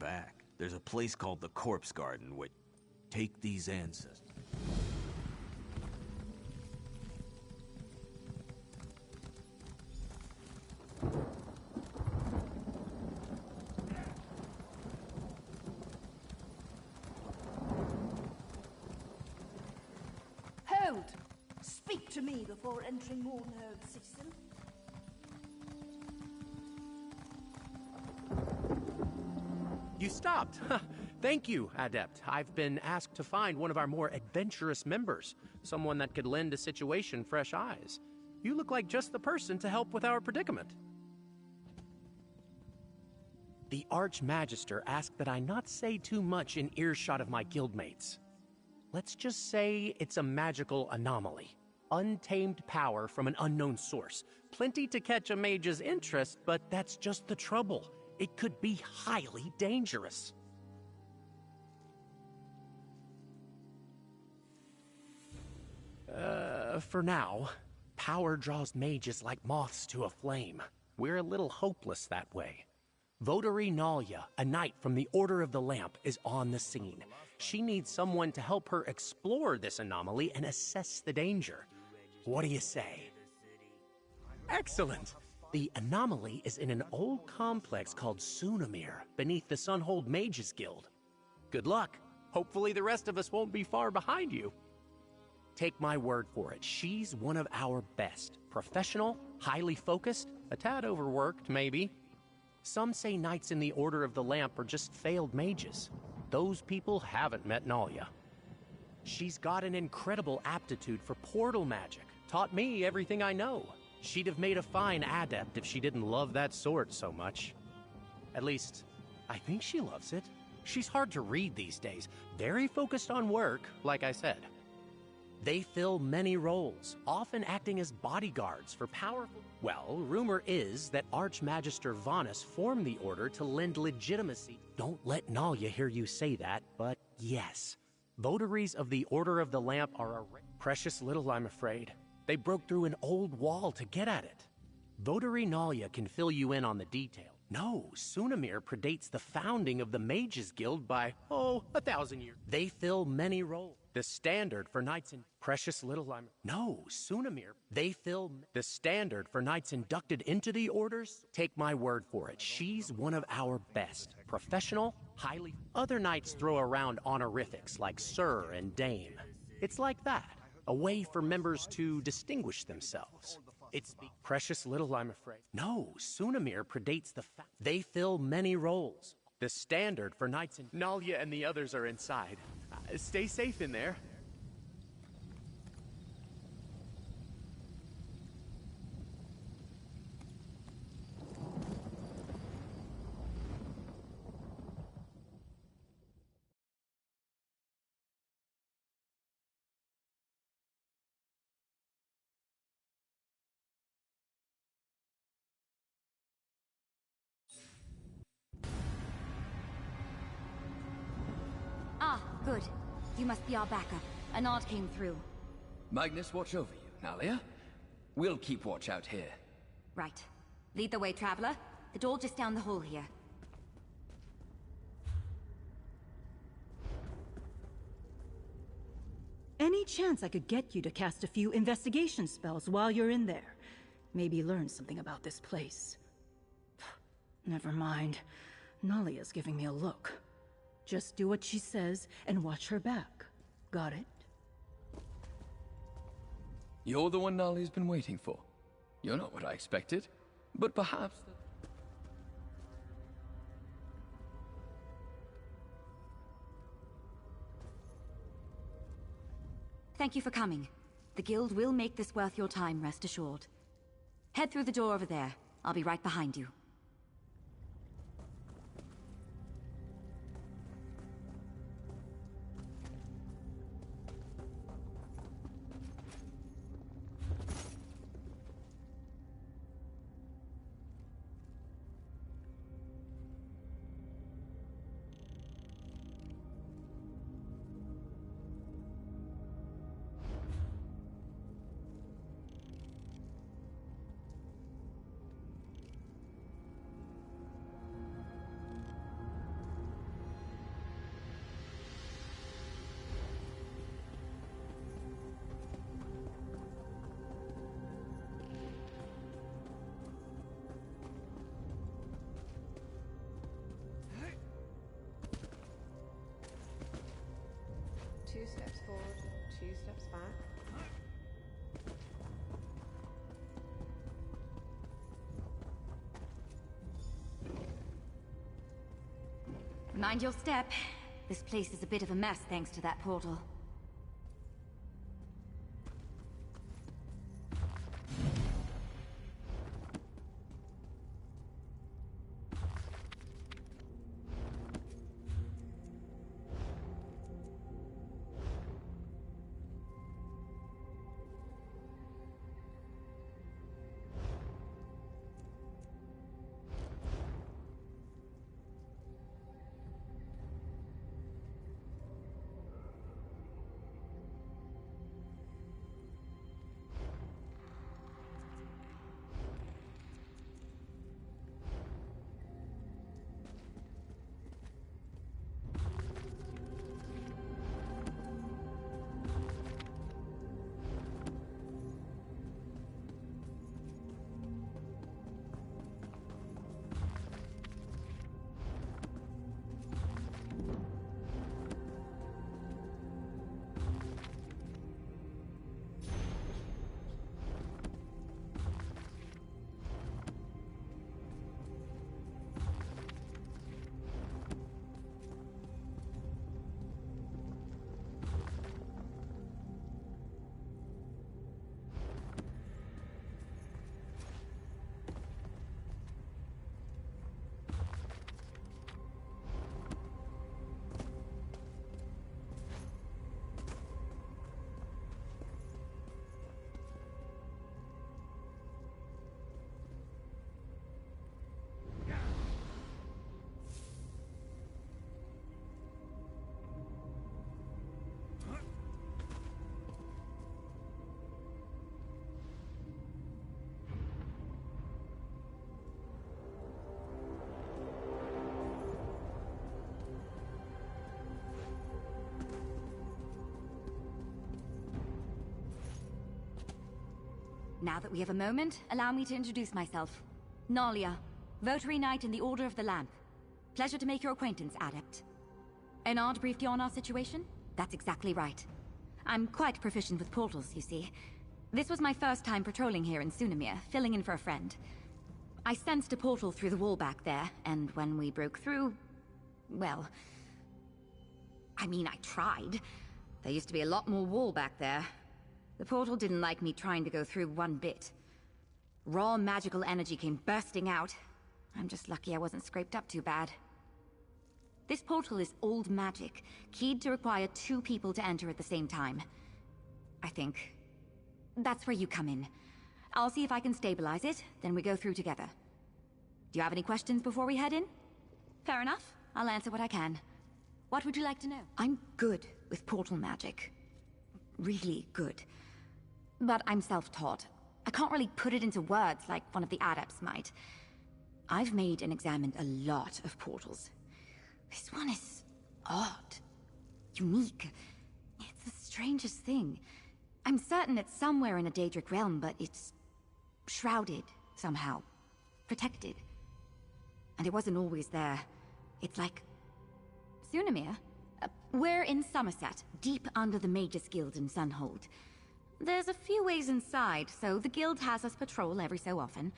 back. There's a place called the Corpse Garden, which... Take these ancestors. Hold! Speak to me before entering Mournhold, citizen. You stopped. Thank you, Adept. I've been asked to find one of our more adventurous members, someone that could lend a situation fresh eyes. You look like just the person to help with our predicament. The Archmagister asked that I not say too much in earshot of my guildmates. Let's just say it's a magical anomaly. Untamed power from an unknown source. Plenty to catch a mage's interest, but that's just the trouble. It could be highly dangerous. For now, power draws mages like moths to a flame. We're a little hopeless that way. Votary Nalia, a knight from the Order of the Lamp, is on the scene. She needs someone to help her explore this anomaly and assess the danger. What do you say? Excellent! The anomaly is in an old complex called Sunamir, beneath the Sunhold Mages Guild. Good luck. Hopefully the rest of us won't be far behind you. Take my word for it, she's one of our best. Professional, highly focused, a tad overworked, maybe. Some say knights in the Order of the Lamp are just failed mages. Those people haven't met Nalia. She's got an incredible aptitude for portal magic. Taught me everything I know. She'd have made a fine adept if she didn't love that sword so much. At least, I think she loves it. She's hard to read these days. Very focused on work, like I said. They fill many roles, often acting as bodyguards for powerful... Well, rumor is that Archmagister Vanus formed the Order to lend legitimacy. Don't let Nalia hear you say that, but yes. Votaries of the Order of the Lamp are a precious little, I'm afraid. They broke through an old wall to get at it. Votary Nalia can fill you in on the detail. No, Sunamir predates the founding of the Mages Guild by, 1,000 years. They fill many roles. The standard for knights in precious little No, Sunamir. They fill the standard for knights inducted into the orders. Take my word for it. She's one of our best. Professional, highly... Other knights throw around honorifics like Sir and Dame. It's like that. A way for members to distinguish themselves. It's the precious little, I'm afraid. No, Sunamir predates the fact. They fill many roles. The standard for knights in... Nalia and the others are inside. Stay safe in there. Ah, good. You must be our backup. A nod came through. Magnus, watch over you, Nalia. We'll keep watch out here. Right. Lead the way, Traveler. The door just down the hall here. Any chance I could get you to cast a few investigation spells while you're in there? Maybe learn something about this place. Never mind. Nalia's giving me a look. Just do what she says and watch her back. Got it? You're the one Nalia's been waiting for. You're not what I expected, but perhaps... Thank you for coming. The guild will make this worth your time, rest assured. Head through the door over there. I'll be right behind you. forward, 2 steps back. Mind your step. This place is a bit of a mess thanks to that portal. Now that we have a moment, allow me to introduce myself. Nalia, Votary Knight in the Order of the Lamp. Pleasure to make your acquaintance, Adept. Enard briefed you on our situation? That's exactly right. I'm quite proficient with portals, you see. This was my first time patrolling here in Sunamir, filling in for a friend. I sensed a portal through the wall back there, and when we broke through... well... I mean, I tried. There used to be a lot more wall back there. The portal didn't like me trying to go through one bit. Raw magical energy came bursting out. I'm just lucky I wasn't scraped up too bad. This portal is old magic, keyed to require 2 people to enter at the same time. I think. That's where you come in. I'll see if I can stabilize it, then we go through together. Do you have any questions before we head in? Fair enough. I'll answer what I can. What would you like to know? I'm good with portal magic. Really good. But I'm self-taught. I can't really put it into words like one of the adepts might. I've made and examined a lot of portals. This one is odd. Unique. It's the strangest thing. I'm certain it's somewhere in a Daedric realm, but it's... shrouded, somehow. Protected. And it wasn't always there. It's like... Sunamir? We're in Somerset, deep under the Mages Guild in Sunhold. There's a few ways inside, so the guild has us patrol every so often,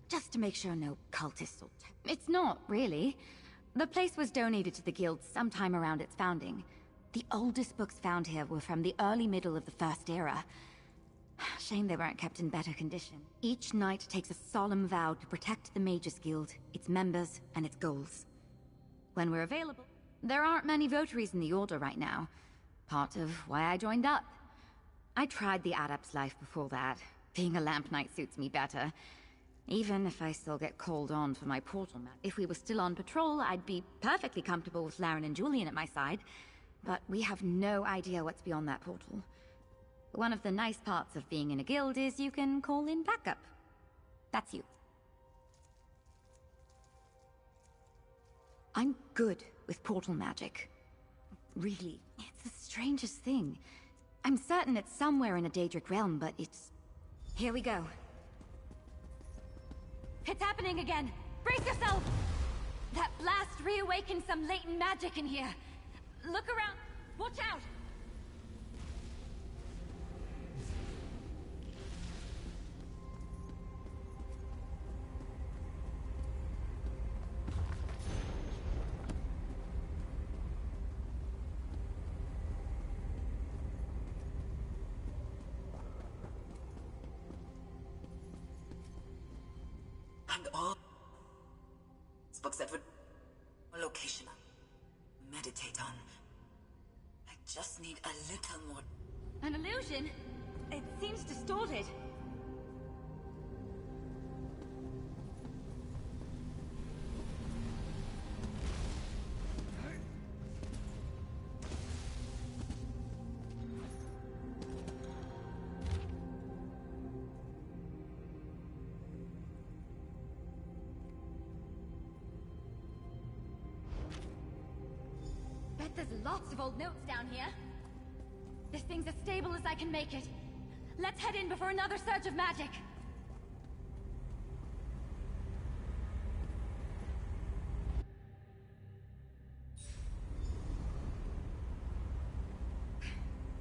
just to make sure no cultists or... It's not, really. The place was donated to the guild sometime around its founding. The oldest books found here were from the early middle of the First Era. Shame they weren't kept in better condition. Each knight takes a solemn vow to protect the Mages Guild, its members, and its goals. When we're available... There aren't many votaries in the Order right now. Part of why I joined up. I tried the Adept's life before that. Being a Lamp Knight suits me better. Even if I still get called on for my portal map. If we were still on patrol, I'd be perfectly comfortable with Laren and Julian at my side. But we have no idea what's beyond that portal. One of the nice parts of being in a guild is you can call in backup. That's you. I'm good with portal magic. Really, it's the strangest thing. I'm certain it's somewhere in a Daedric realm, but it's... Here we go. It's happening again! Brace yourself! That blast reawakened some latent magic in here. Look around. Watch out! find all books that would location meditate on. I just need a little more. An illusion? It seems distorted. Bet there's lots of old notes down here. This thing's as stable as I can make it. Let's head in before another surge of magic.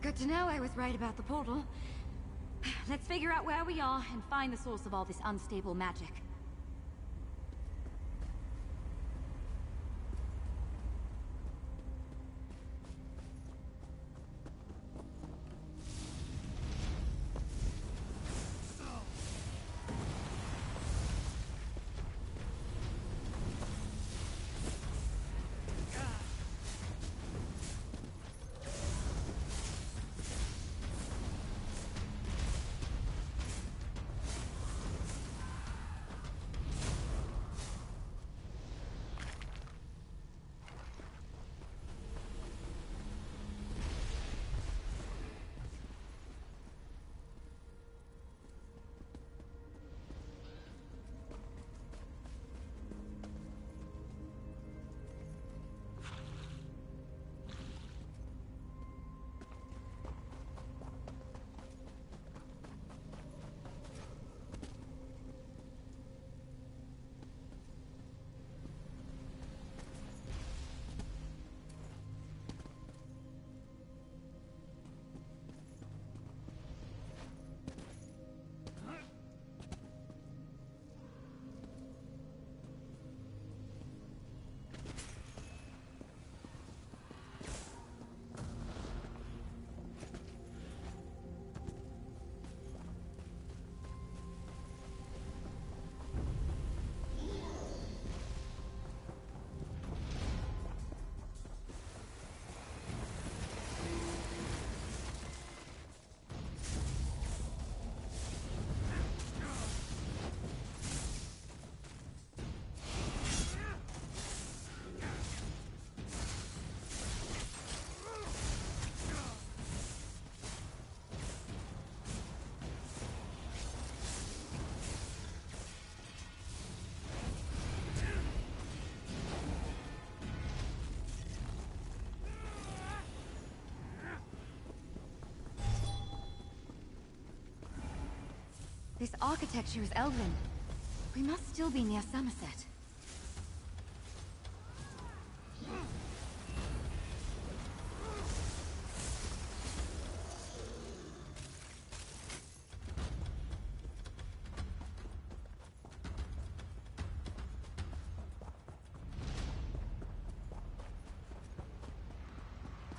Good to know I was right about the portal. Let's figure out where we are and find the source of all this unstable magic. This architecture is elven. We must still be near Somerset.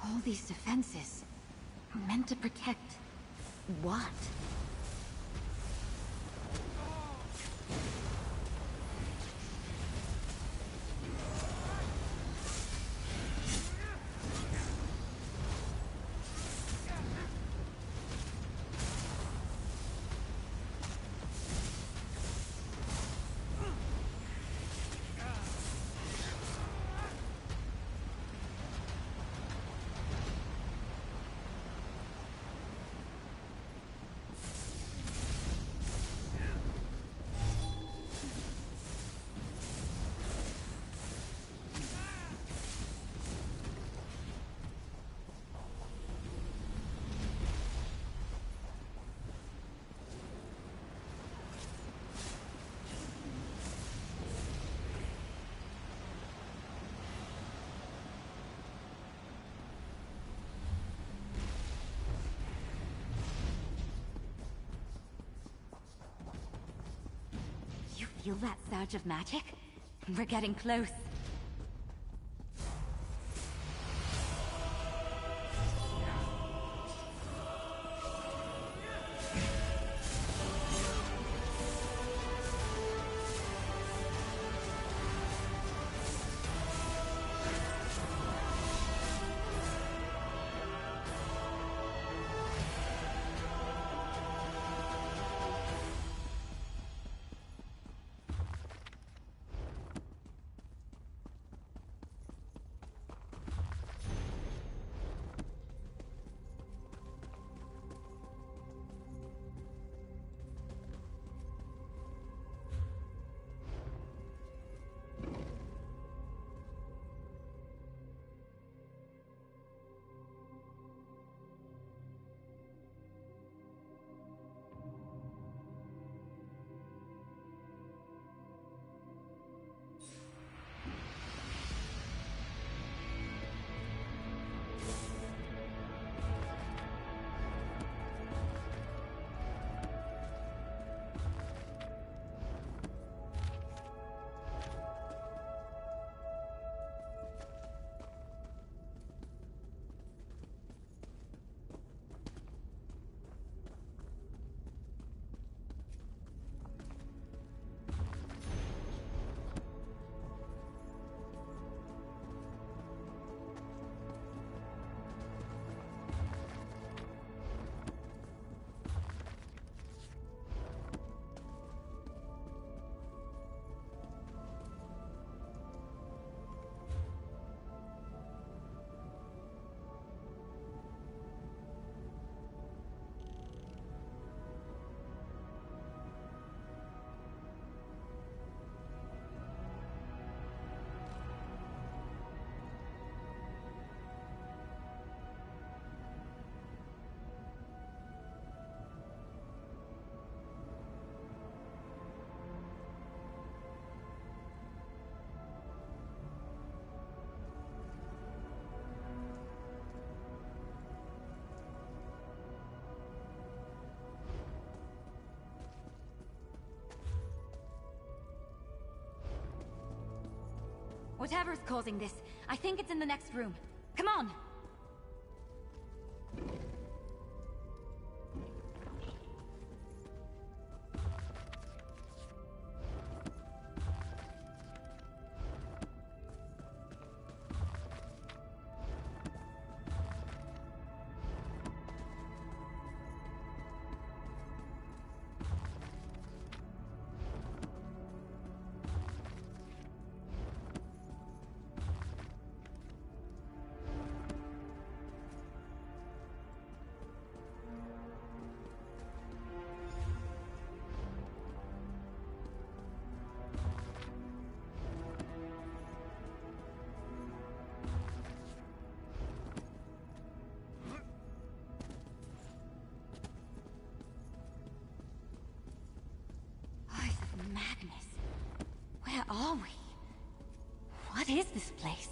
All these defenses, meant to protect what? Feel that surge of magic? We're getting close. Whatever's causing this, I think it's in the next room. Come on! Magnus, where are we? What is this place?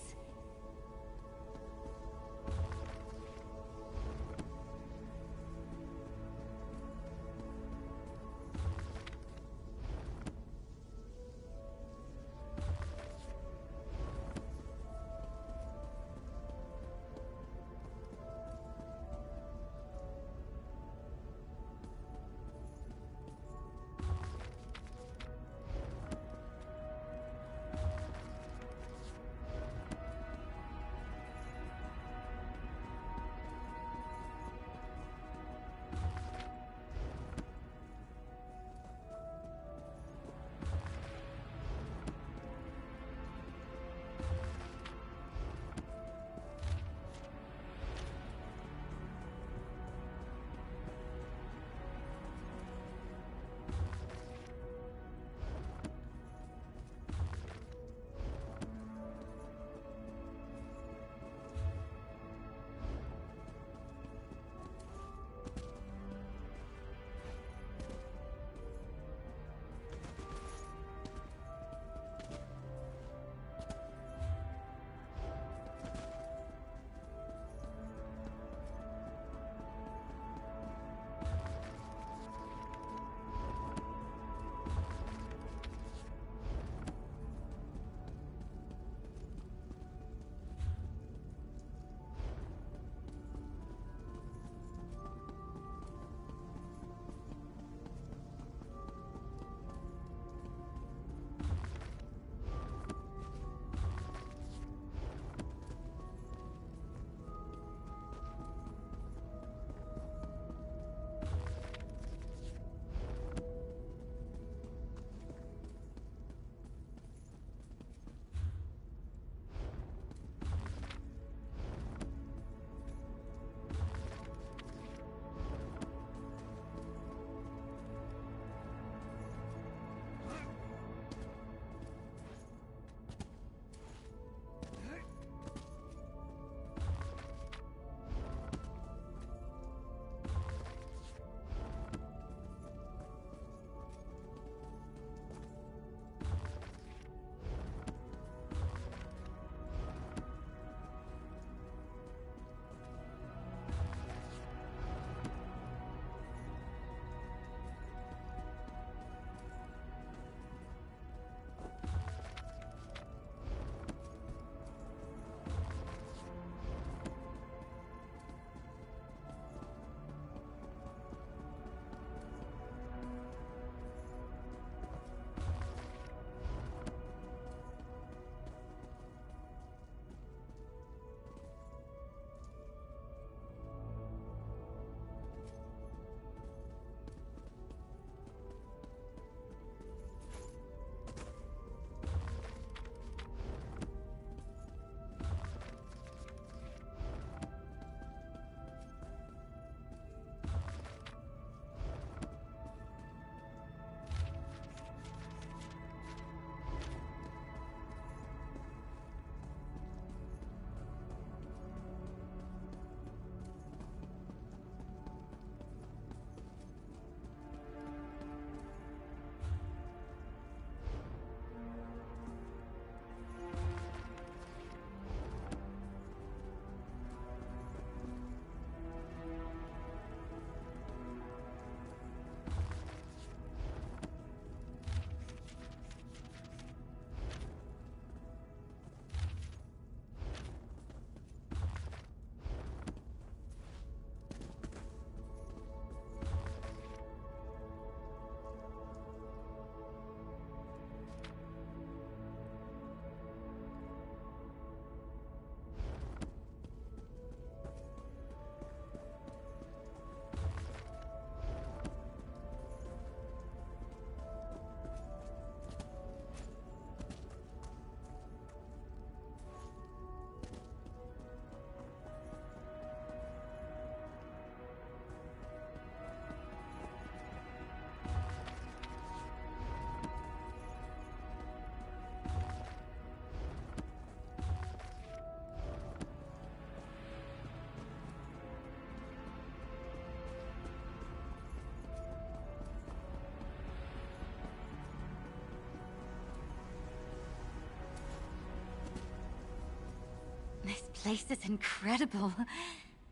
place is incredible.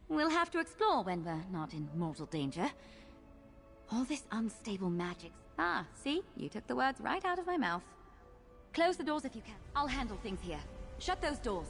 We'll have to explore when we're not in mortal danger. All this unstable magic. Ah, see? You took the words right out of my mouth. Close the doors if you can. I'll handle things here. Shut those doors.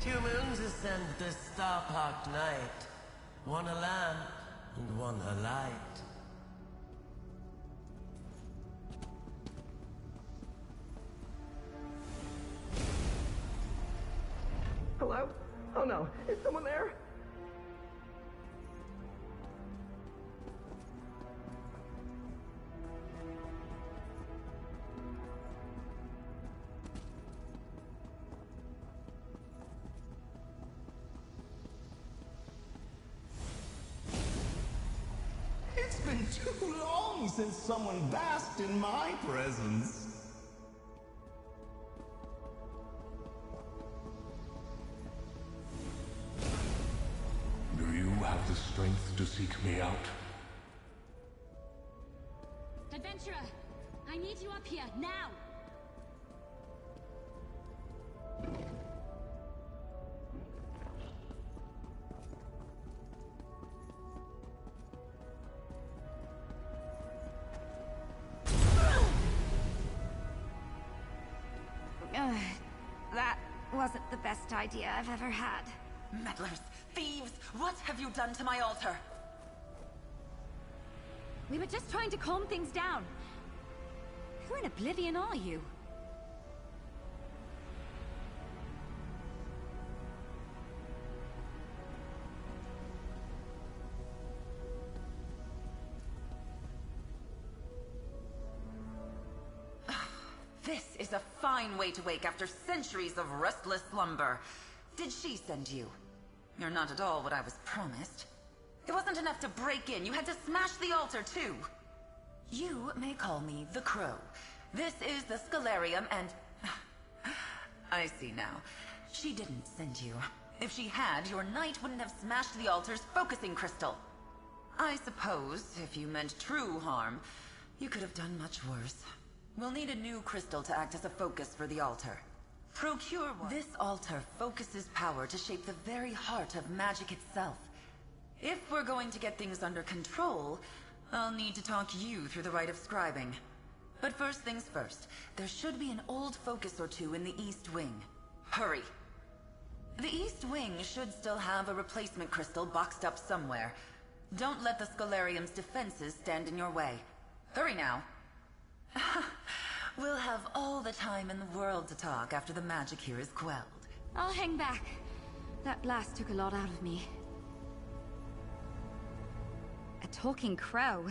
Two moons ascend this star-parked night. One a lamp, and one a light. Hello? Oh no, is someone there? It's been too long since someone basked in my presence. Do you have the strength to seek me out? Adventurer, I need you up here, now! That wasn't the best idea I've ever had. Meddlers! Thieves! What have you done to my altar? We were just trying to calm things down. Who in oblivion are you? This is a fine way to wake after centuries of restless slumber. Did she send you? You're not at all what I was promised. It wasn't enough to break in, you had to smash the altar too. You may call me the Crow. This is the Scalarium and... I see now. She didn't send you. If she had, your knight wouldn't have smashed the altar's focusing crystal. I suppose, if you meant true harm, you could have done much worse. We'll need a new crystal to act as a focus for the altar. Procure one. This altar focuses power to shape the very heart of magic itself. If we're going to get things under control, I'll need to talk you through the rite of scribing. But first things first, there should be an old focus or two in the East Wing. Hurry. The East Wing should still have a replacement crystal boxed up somewhere. Don't let the Scholarium's defenses stand in your way. Hurry now. We'll have all the time in the world to talk after the magic here is quelled. I'll hang back. That blast took a lot out of me. A talking crow?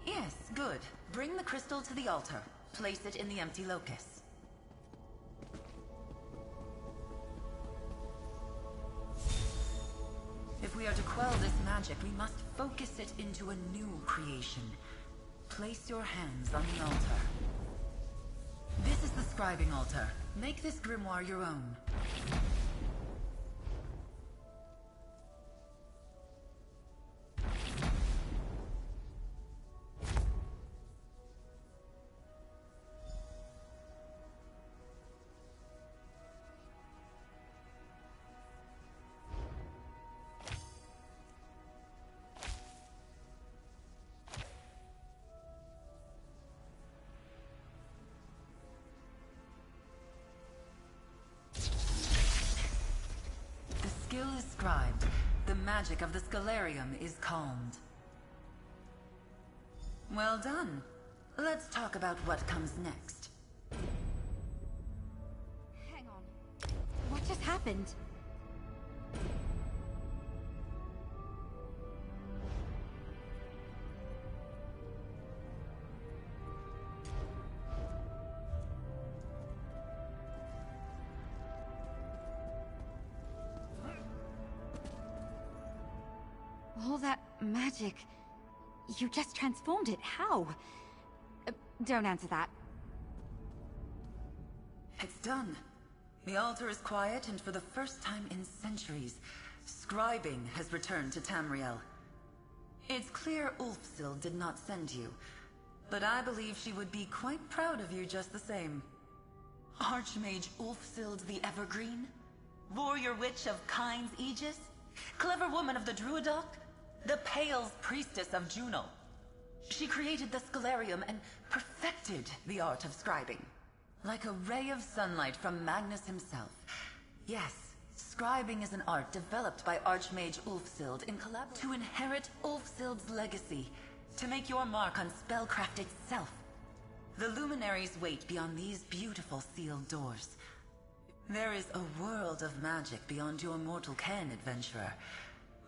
Yes, good. Bring the crystal to the altar. Place it in the empty locus. If we are to quell this magic, we must focus it into a new creation. Place your hands on the altar. This is the scribing altar. Make this grimoire your own. Skill is scribed. The magic of the Scholarium is calmed. Well done. Let's talk about what comes next. Hang on. What just happened? All that magic... You just transformed it. How? Don't answer that. It's done. The altar is quiet, and for the first time in centuries, scribing has returned to Tamriel. It's clear Ulfsil did not send you, but I believe she would be quite proud of you just the same. Archmage Ulfsild the Evergreen? Warrior Witch of Kyne's Aegis? Clever woman of the Druidoc? The Pale's priestess of Juno. She created the Scholarium and perfected the art of scribing. Like a ray of sunlight from Magnus himself. Yes, scribing is an art developed by Archmage Ulfsild in collaboration to inherit Ulfsild's legacy, to make your mark on spellcraft itself. The luminaries wait beyond these beautiful sealed doors. There is a world of magic beyond your mortal ken, adventurer.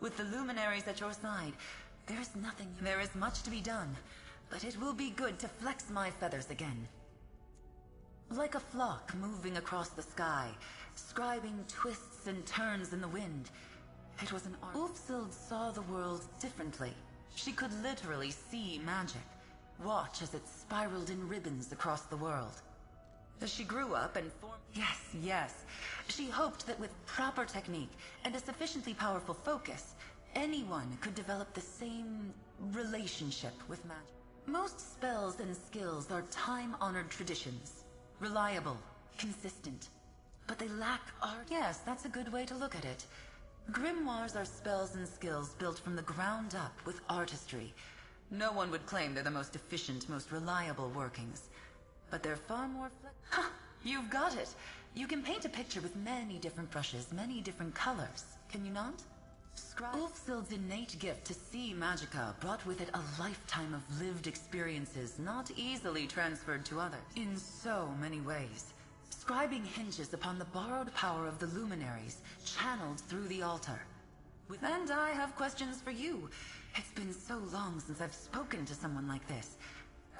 With the luminaries at your side, there is much to be done, but it will be good to flex my feathers again. Like a flock moving across the sky, scribing twists and turns in the wind. It was an art. Ulfsild saw the world differently. She could literally see magic, watch as it spiraled in ribbons across the world. As she grew up and formed... Yes, yes. She hoped that with proper technique and a sufficiently powerful focus, anyone could develop the same relationship with magic. Most spells and skills are time-honored traditions. Reliable, consistent. But they lack art. Yes, that's a good way to look at it. Grimoires are spells and skills built from the ground up with artistry. No one would claim they're the most efficient, most reliable workings. But they're far more Ha! You've got it! You can paint a picture with many different brushes, many different colors, can you not? Ulfsild's innate gift to see magicka brought with it a lifetime of lived experiences not easily transferred to others. In so many ways. Scribing hinges upon the borrowed power of the luminaries, channeled through the altar. And I have questions for you. It's been so long since I've spoken to someone like this.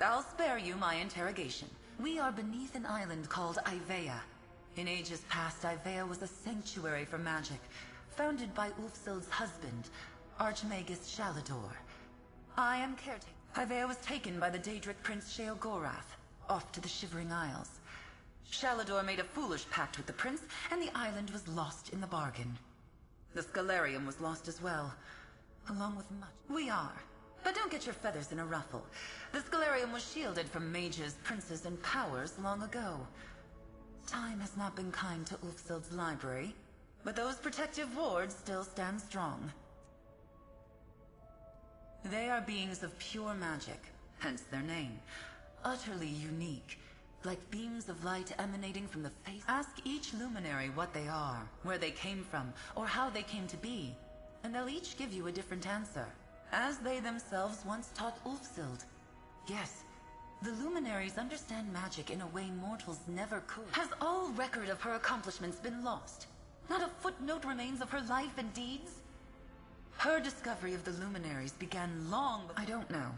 I'll spare you my interrogation. We are beneath an island called Ivea. In ages past, Ivea was a sanctuary for magic, founded by Ulfsild's husband, Archmagus Shalador. I am caretaker. Ivea was taken by the Daedric Prince Sheogorath, off to the Shivering Isles. Shalador made a foolish pact with the prince, and the island was lost in the bargain. The Scalarium was lost as well, along with much. We are. But don't get your feathers in a ruffle. The Scalarium was shielded from mages, princes, and powers long ago. Time has not been kind to Ulfsild's library, but those protective wards still stand strong. They are beings of pure magic, hence their name. Utterly unique, like beams of light emanating from the face. Ask each luminary what they are, where they came from, or how they came to be, and they'll each give you a different answer. As they themselves once taught Ulfsild. Yes, the luminaries understand magic in a way mortals never could. Has all record of her accomplishments been lost? Not a footnote remains of her life and deeds? Her discovery of the luminaries began long before... I don't know.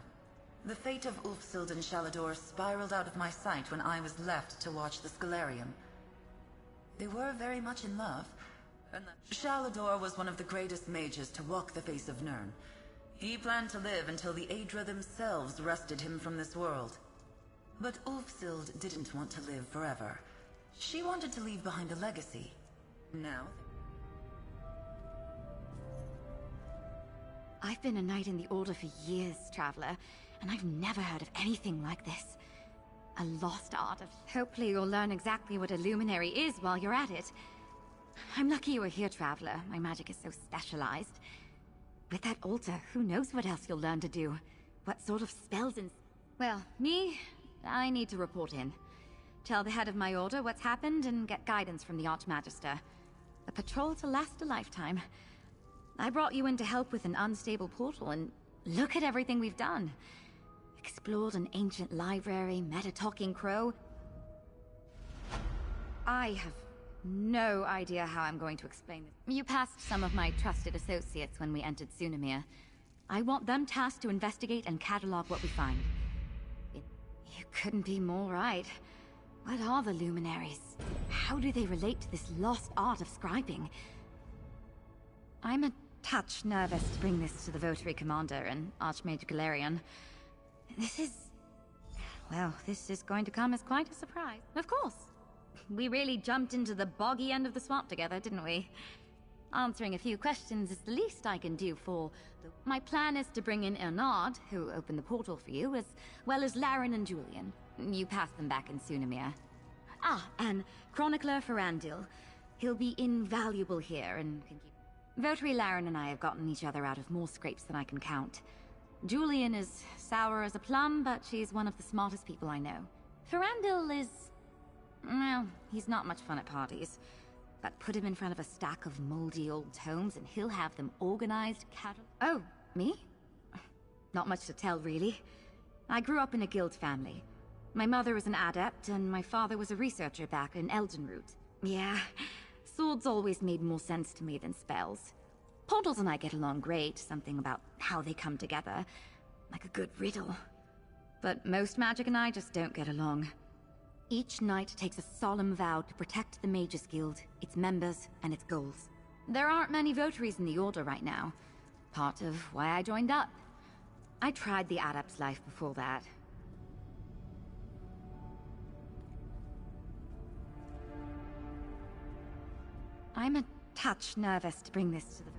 The fate of Ulfsild and Shalador spiraled out of my sight when I was left to watch the Scalarium. They were very much in love, and Shalador was one of the greatest mages to walk the face of Nirn. He planned to live until the Aedra themselves wrested him from this world. But Ulfsild didn't want to live forever. She wanted to leave behind a legacy. Now... I've been a knight in the Order for years, Traveler, and I've never heard of anything like this. A lost art of... Hopefully you'll learn exactly what a luminary is while you're at it. I'm lucky you were here, Traveler. My magic is so specialized. With that altar, who knows what else you'll learn to do? What sort of spells and... Well, me? I need to report in. Tell the head of my order what's happened and get guidance from the Archmagister. A patrol to last a lifetime. I brought you in to help with an unstable portal, and look at everything we've done. Explored an ancient library, met a talking crow. I have no idea how I'm going to explain this. You passed some of my trusted associates when we entered Sunamir. I want them tasked to investigate and catalog what we find. You couldn't be more right. What are the luminaries? How do they relate to this lost art of scribing? I'm a touch nervous to bring this to the Votary Commander and Archmage Galarian. This is going to come as quite a surprise. Of course. We really jumped into the boggy end of the swamp together, didn't we? Answering a few questions is the least I can do for the... My plan is to bring in Ernard, who opened the portal for you, as well as Laren and Julian. You passed them back in Sunamir. Ah, and Chronicler Ferandil. He'll be invaluable here and can keep... Votary Laren and I have gotten each other out of more scrapes than I can count. Julian is sour as a plum, but she's one of the smartest people I know. Ferandil is... well, he's not much fun at parties. But put him in front of a stack of moldy old tomes and he'll have them organized, Oh, me? Not much to tell, really. I grew up in a guild family. My mother was an adept, and my father was a researcher back in Eldenroot. Yeah, swords always made more sense to me than spells. Portals and I get along great, something about how they come together. Like a good riddle. But most magic and I just don't get along. Each knight takes a solemn vow to protect the Mages Guild, its members, and its goals. There aren't many votaries in the Order right now. Part of why I joined up. I tried the Adept's life before that. I'm a touch nervous to bring this to the...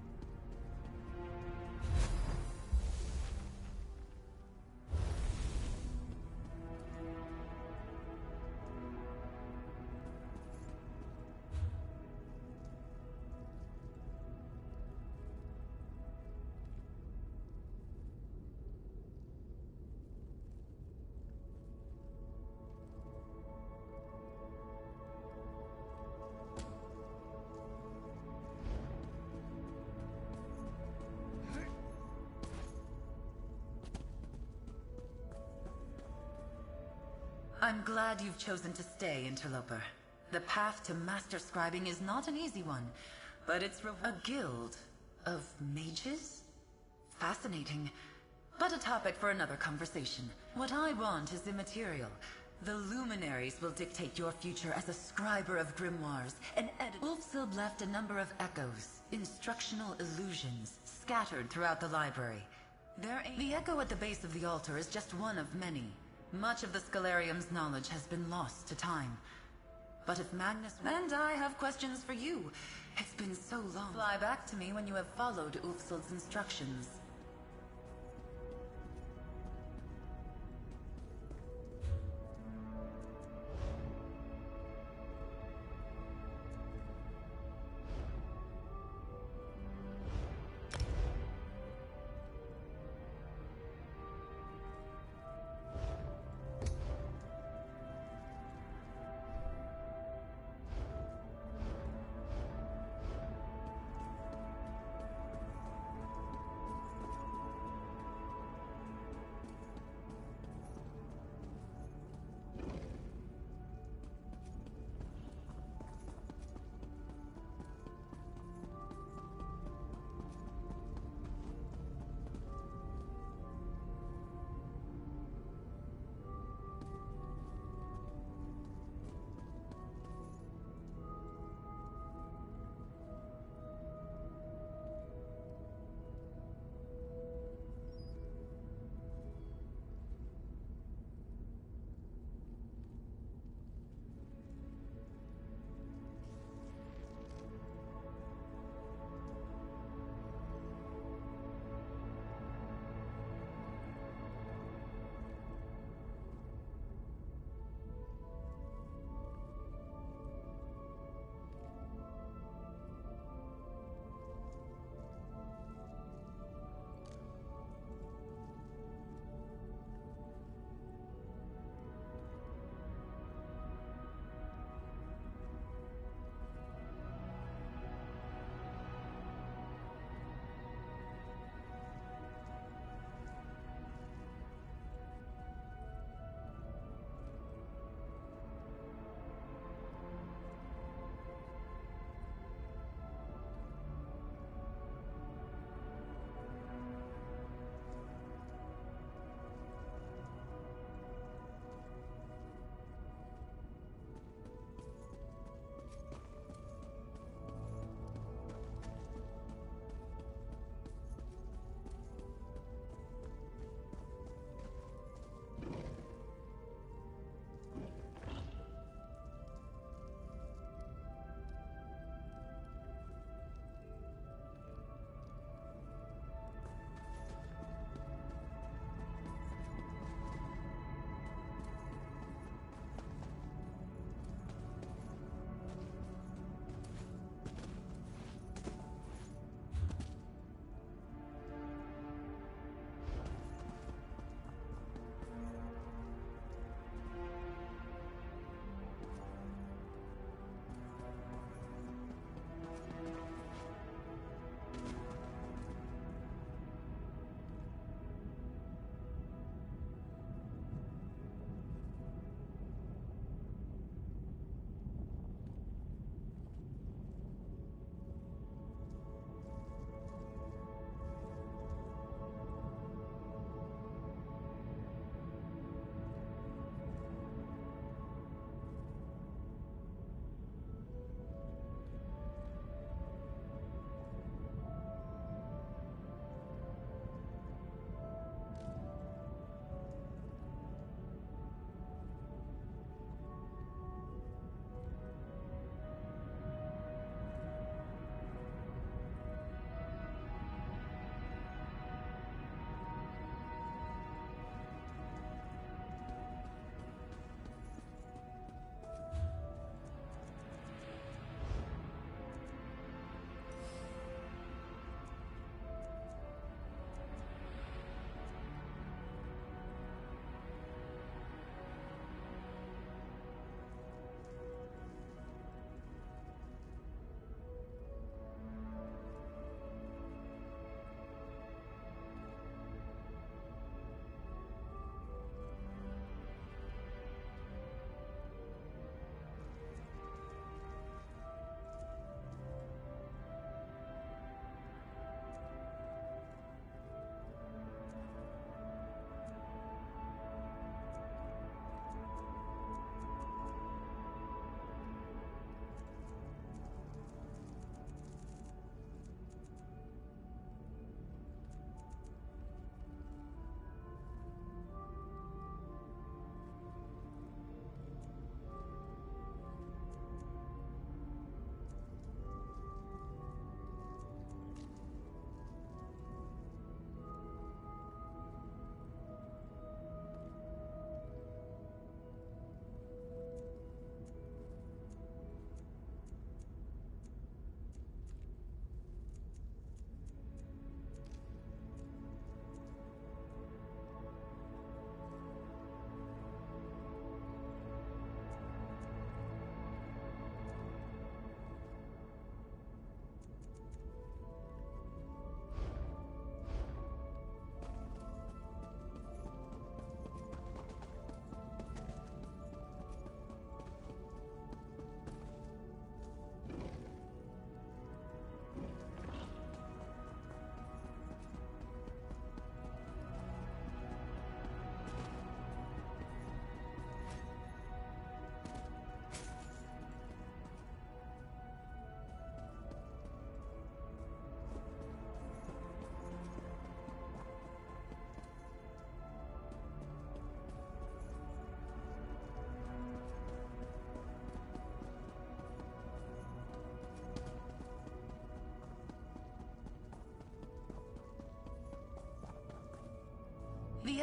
I'm glad you've chosen to stay, Interloper. The path to master scribing is not an easy one, but it's a guild of mages? Fascinating, but a topic for another conversation. What I want is immaterial. The luminaries will dictate your future as a scriber of grimoires, and Ulfsild left a number of echoes, instructional illusions, scattered throughout the library. The echo at the base of the altar is just one of many. Much of the Scalarium's knowledge has been lost to time. But if Magnus and I have questions for you, it's been so long. Fly back to me when you have followed Ulfsild's instructions.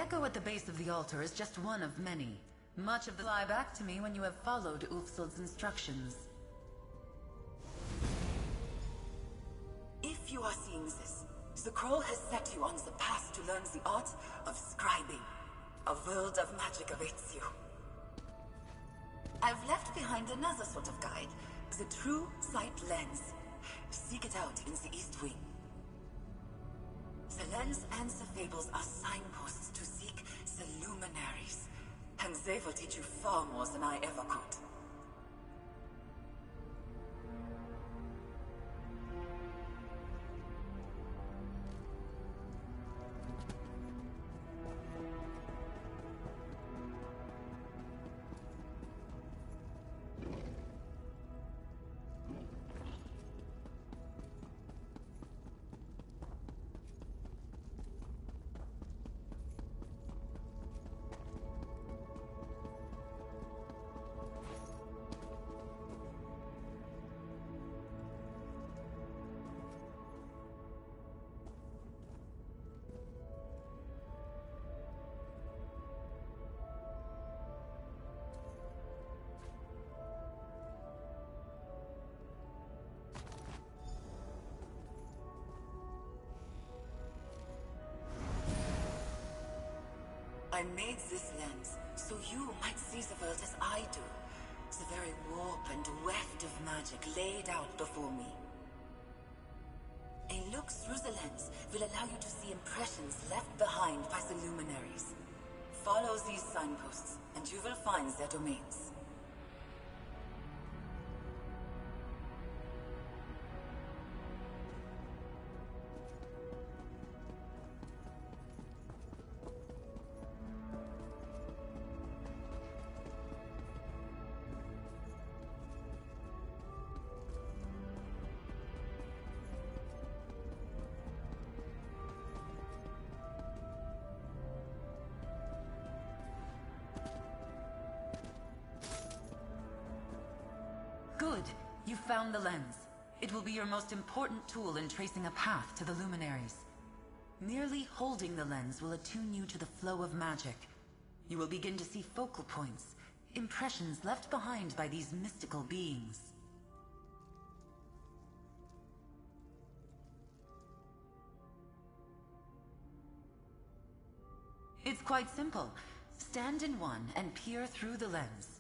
echo at the base of the altar is just one of many. Much of the lie back to me when you have followed Ulfsild's instructions. If you are seeing this, the Scroll has set you on the path to learn the art of scribing. A world of magic awaits you. I've left behind another sort of guide, the True Sight Lens. Seek it out in the East Wing. The lens and the fables are signposts to seek the luminaries, and they will teach you far more than I ever could. I made this lens so you might see the world as I do. The very warp and weft of magic laid out before me. A look through the lens will allow you to see impressions left behind by the luminaries. Follow these signposts, and you will find their domains. Good. You found the lens. It will be your most important tool in tracing a path to the luminaries. Merely holding the lens will attune you to the flow of magic. You will begin to see focal points, impressions left behind by these mystical beings. It's quite simple. Stand in one and peer through the lens.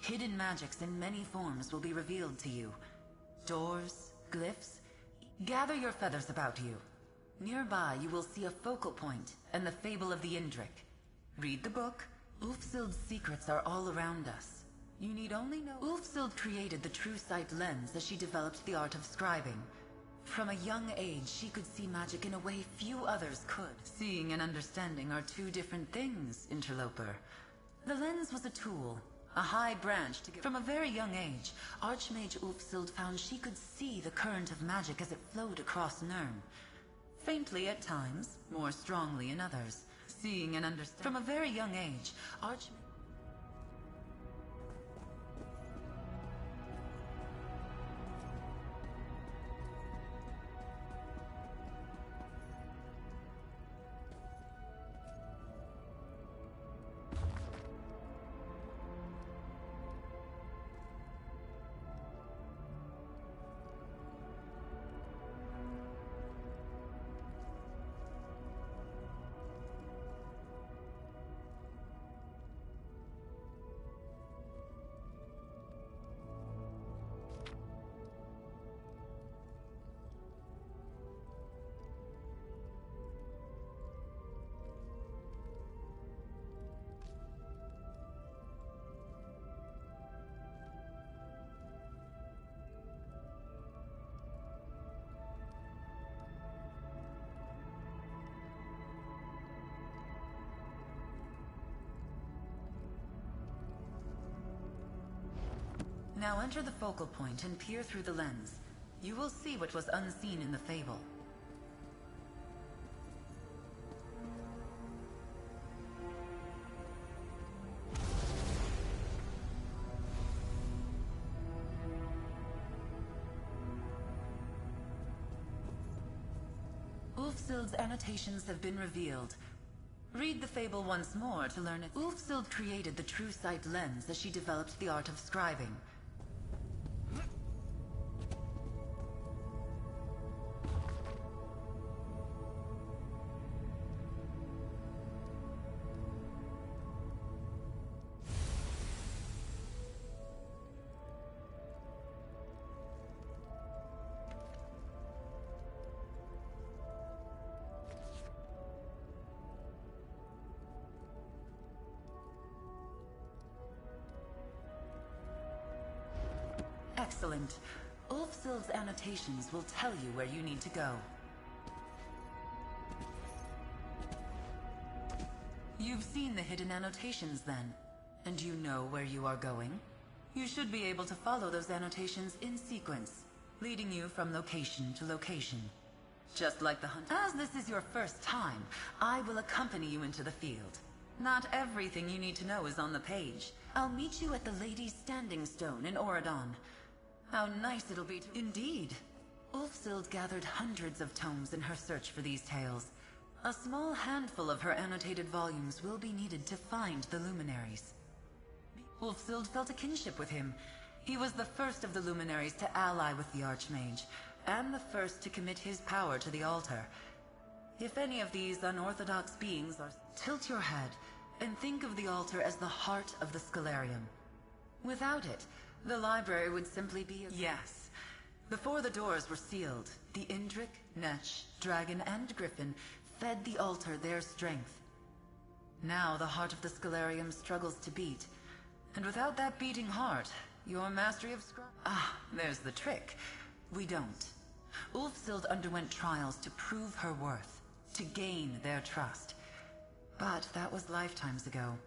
Hidden magics in many forms will be revealed to you. Doors, glyphs. Gather your feathers about you. Nearby you will see a focal point and the fable of the Indrik. Read the book. Ulfsild's secrets are all around us. You need only know Ulfsild created the True Sight Lens as she developed the art of scribing. From a young age, she could see magic in a way few others could. Seeing and understanding are two different things, interloper. The lens was a tool. A high branch to give. From a very young age, Archmage Ulfsild found she could see the current of magic as it flowed across Nirn. Faintly at times, more strongly in others. Seeing and understanding. From a very young age, Archmage... Now enter the focal point and peer through the lens. You will see what was unseen in the fable. Ulfsild's annotations have been revealed. Read the fable once more to learn it. Ulfsild created the true sight lens as she developed the art of scribing. Excellent. Ulfsild's annotations will tell you where you need to go. You've seen the hidden annotations then, and you know where you are going. You should be able to follow those annotations in sequence, leading you from location to location. Just like the hunt. As this is your first time, I will accompany you into the field. Not everything you need to know is on the page. I'll meet you at the Lady's Standing Stone in Oradon. How nice it'll be to— Indeed. Ulfsild gathered hundreds of tomes in her search for these tales. A small handful of her annotated volumes will be needed to find the luminaries. Ulfsild felt a kinship with him. He was the first of the luminaries to ally with the Archmage, and the first to commit his power to the altar. If any of these unorthodox beings are— Tilt your head, and think of the altar as the heart of the Scalarium. Without it, the library would simply be a— Yes. Before the doors were sealed, the Indrik, Netch, Dragon, and Griffin fed the altar their strength. Now the heart of the Scalarium struggles to beat, and without that beating heart, your mastery of there's the trick. We don't. Ulfsild underwent trials to prove her worth, to gain their trust. But that was lifetimes ago.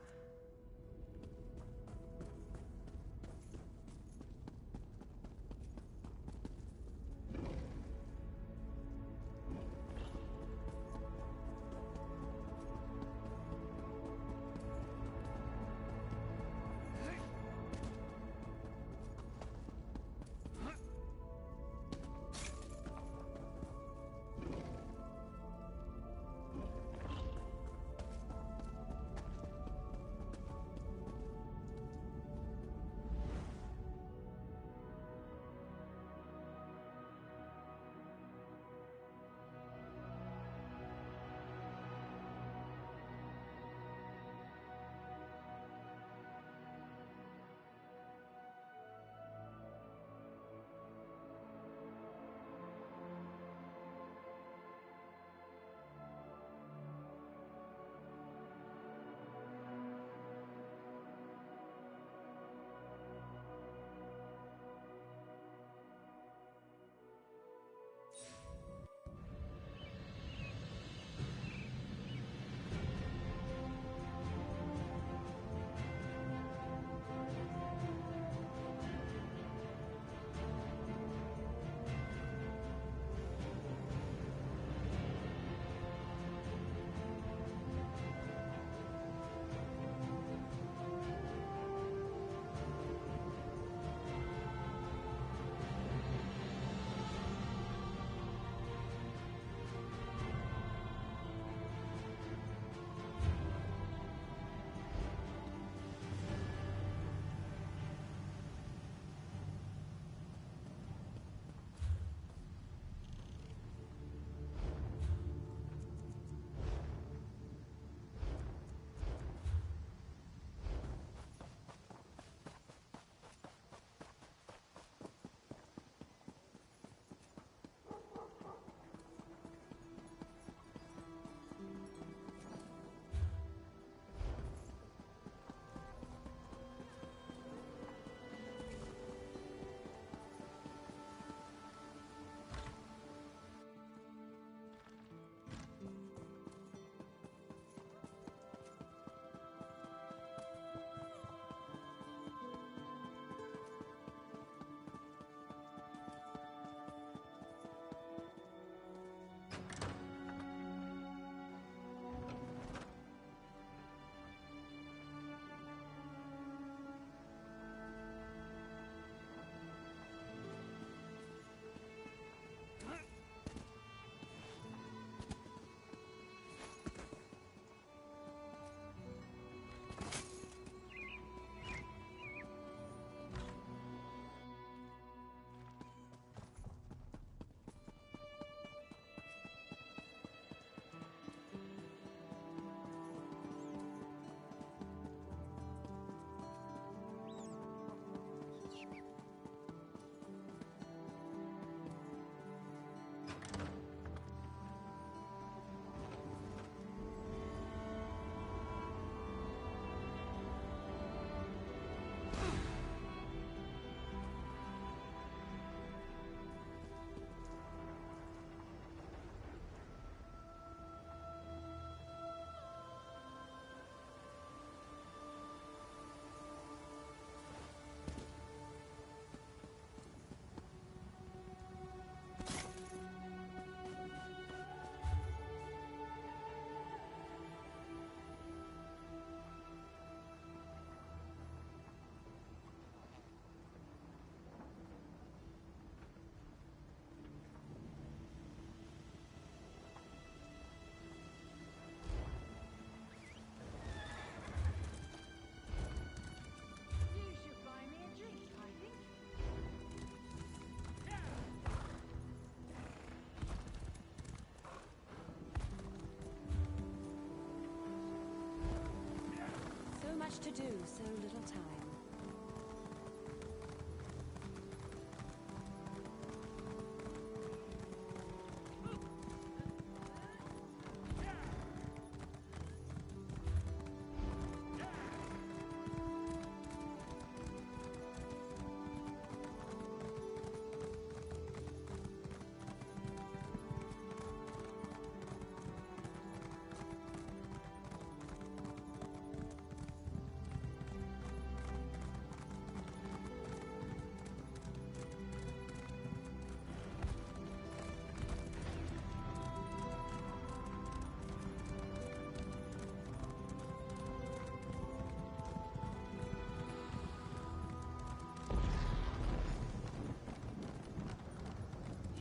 much to do, so little time.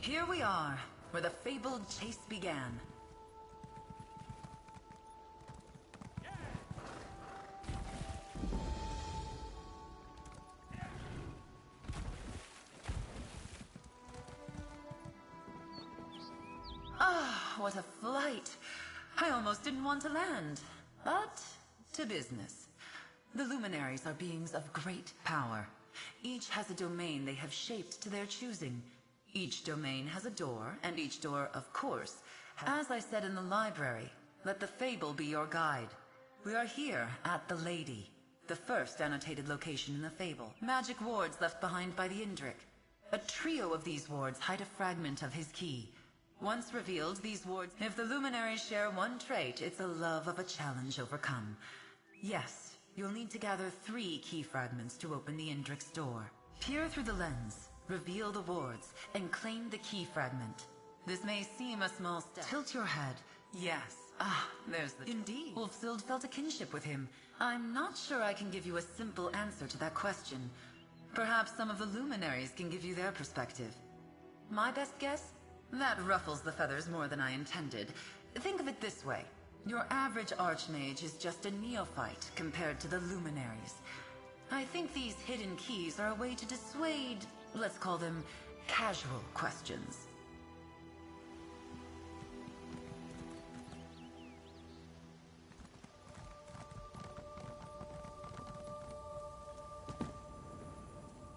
Here we are, where the fabled chase began. Ah, what a flight! I almost didn't want to land. But, to business. The Luminaries are beings of great power. Each has a domain they have shaped to their choosing. Each domain has a door, and each door, of course, as I said in the library, let the fable be your guide. We are here at the Lady, the first annotated location in the fable. Magic wards left behind by the Indrik. A trio of these wards hide a fragment of his key. Once revealed, these wards, if the Luminaries share one trait, it's a love of a challenge overcome. Yes, you'll need to gather 3 key fragments to open the Indrik's door. Peer through the lens. Reveal the wards, and claim the key fragment. This may seem a small step. Tilt your head. Yes. Ah, there's the... Indeed. Ulfsild felt a kinship with him. I'm not sure I can give you a simple answer to that question. Perhaps some of the Luminaries can give you their perspective. My best guess? That ruffles the feathers more than I intended. Think of it this way. Your average archmage is just a neophyte compared to the Luminaries. I think these hidden keys are a way to dissuade... let's call them casual questions.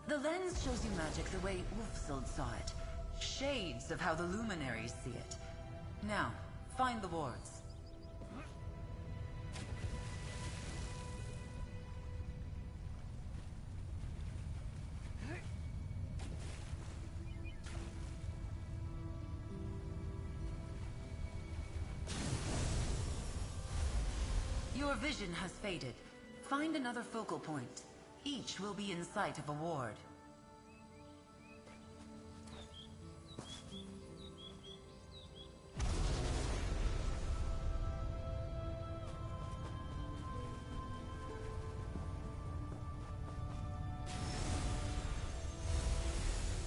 The lens shows you magic the way Ulfsild saw it. Shades of how the Luminaries see it. Now, find the wards. Your vision has faded. Find another focal point. Each will be in sight of a ward.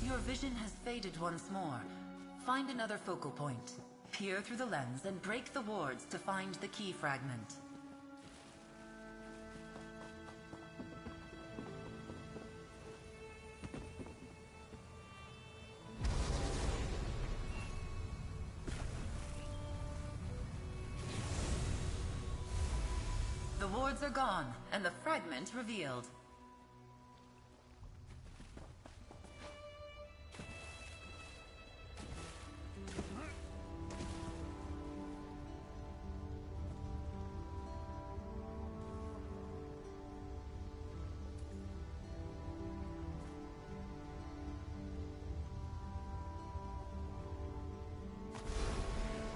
Your vision has faded once more. Find another focal point. Peer through the lens and break the wards to find the key fragment. The wards are gone, and the fragment revealed.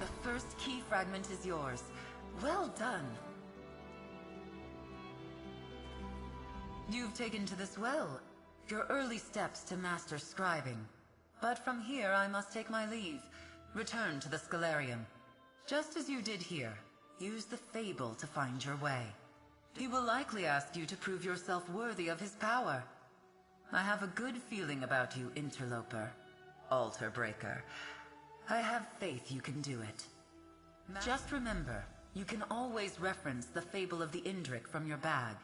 The first key fragment is yours. Well done. You've taken to this well, your early steps to master scribing. But from here I must take my leave, return to the Scalarium. Just as you did here, use the fable to find your way. He will likely ask you to prove yourself worthy of his power. I have a good feeling about you, interloper, altar breaker. I have faith you can do it. Just remember, you can always reference the fable of the Indrik from your bag.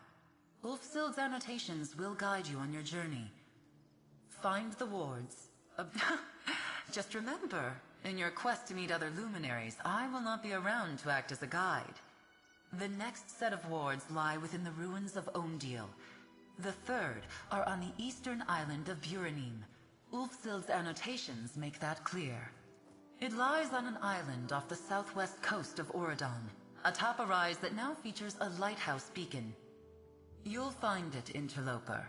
Ulfsild's annotations will guide you on your journey. Find the wards. Just remember, in your quest to meet other Luminaries, I will not be around to act as a guide. The next set of wards lie within the ruins of Omdil. The third are on the eastern island of Buranim. Ulfsild's annotations make that clear. It lies on an island off the southwest coast of Oradon, atop a rise that now features a lighthouse beacon. You'll find it, interloper.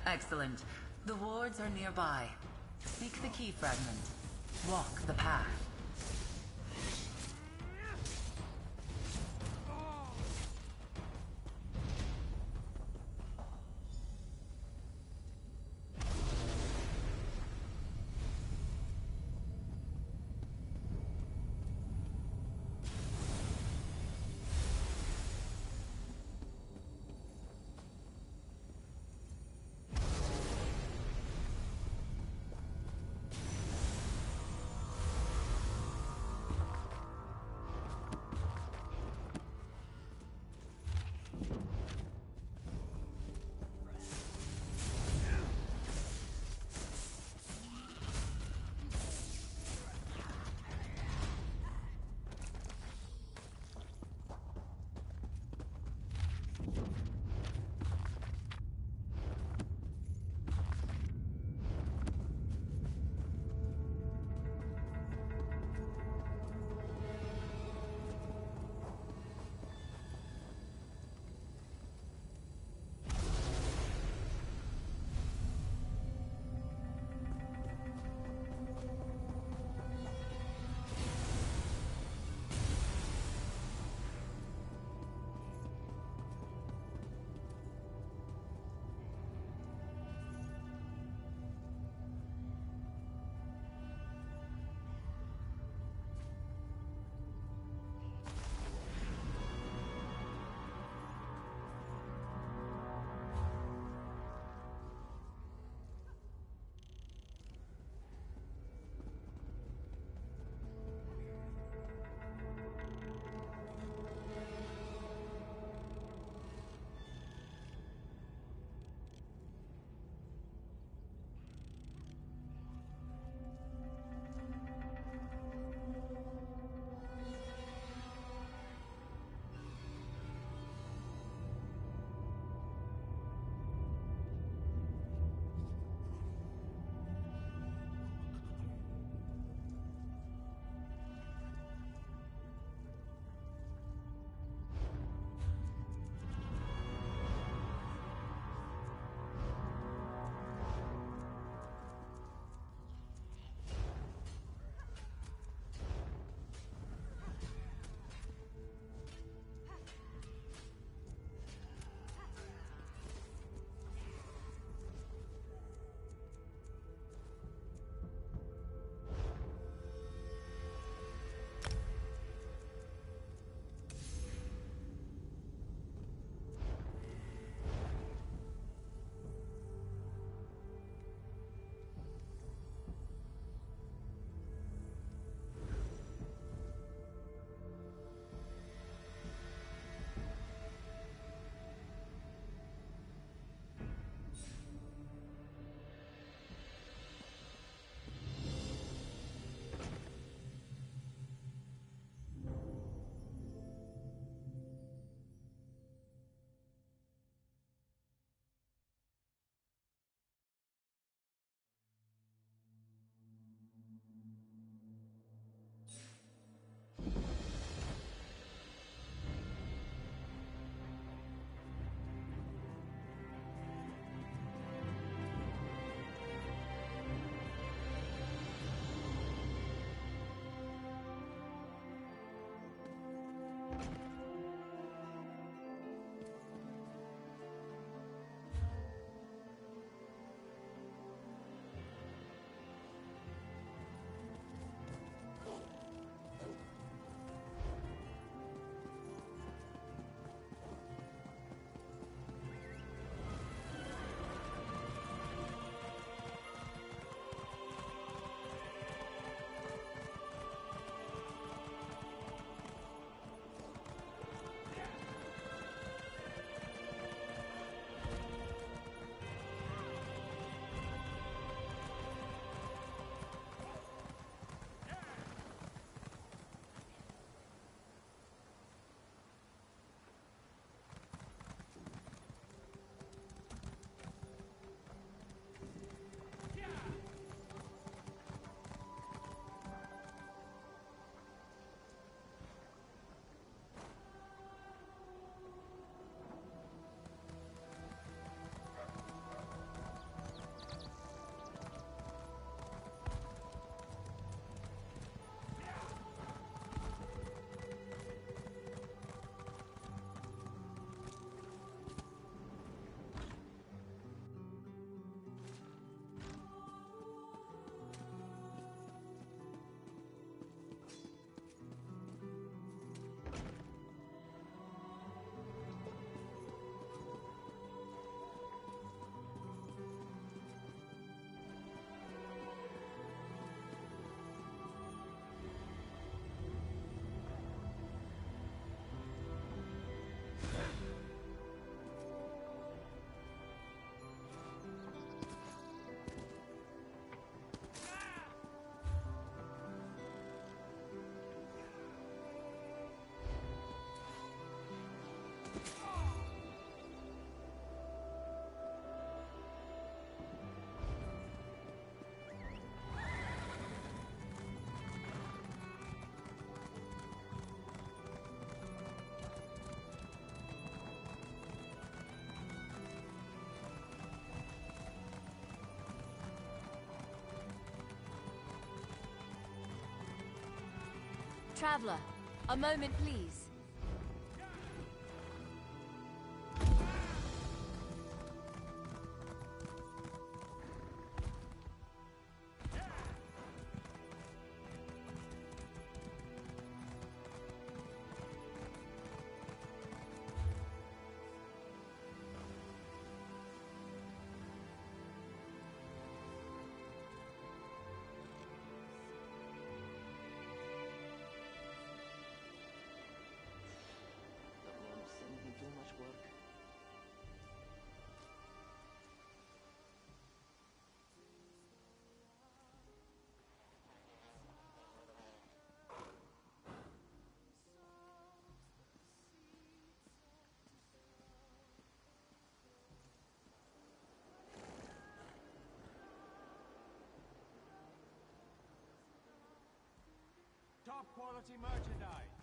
Excellent. The wards are nearby. Seek the key fragment. Walk the path. Traveler, a moment please. Top quality merchandise.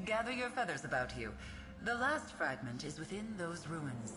Gather your feathers about you. The last fragment is within those ruins.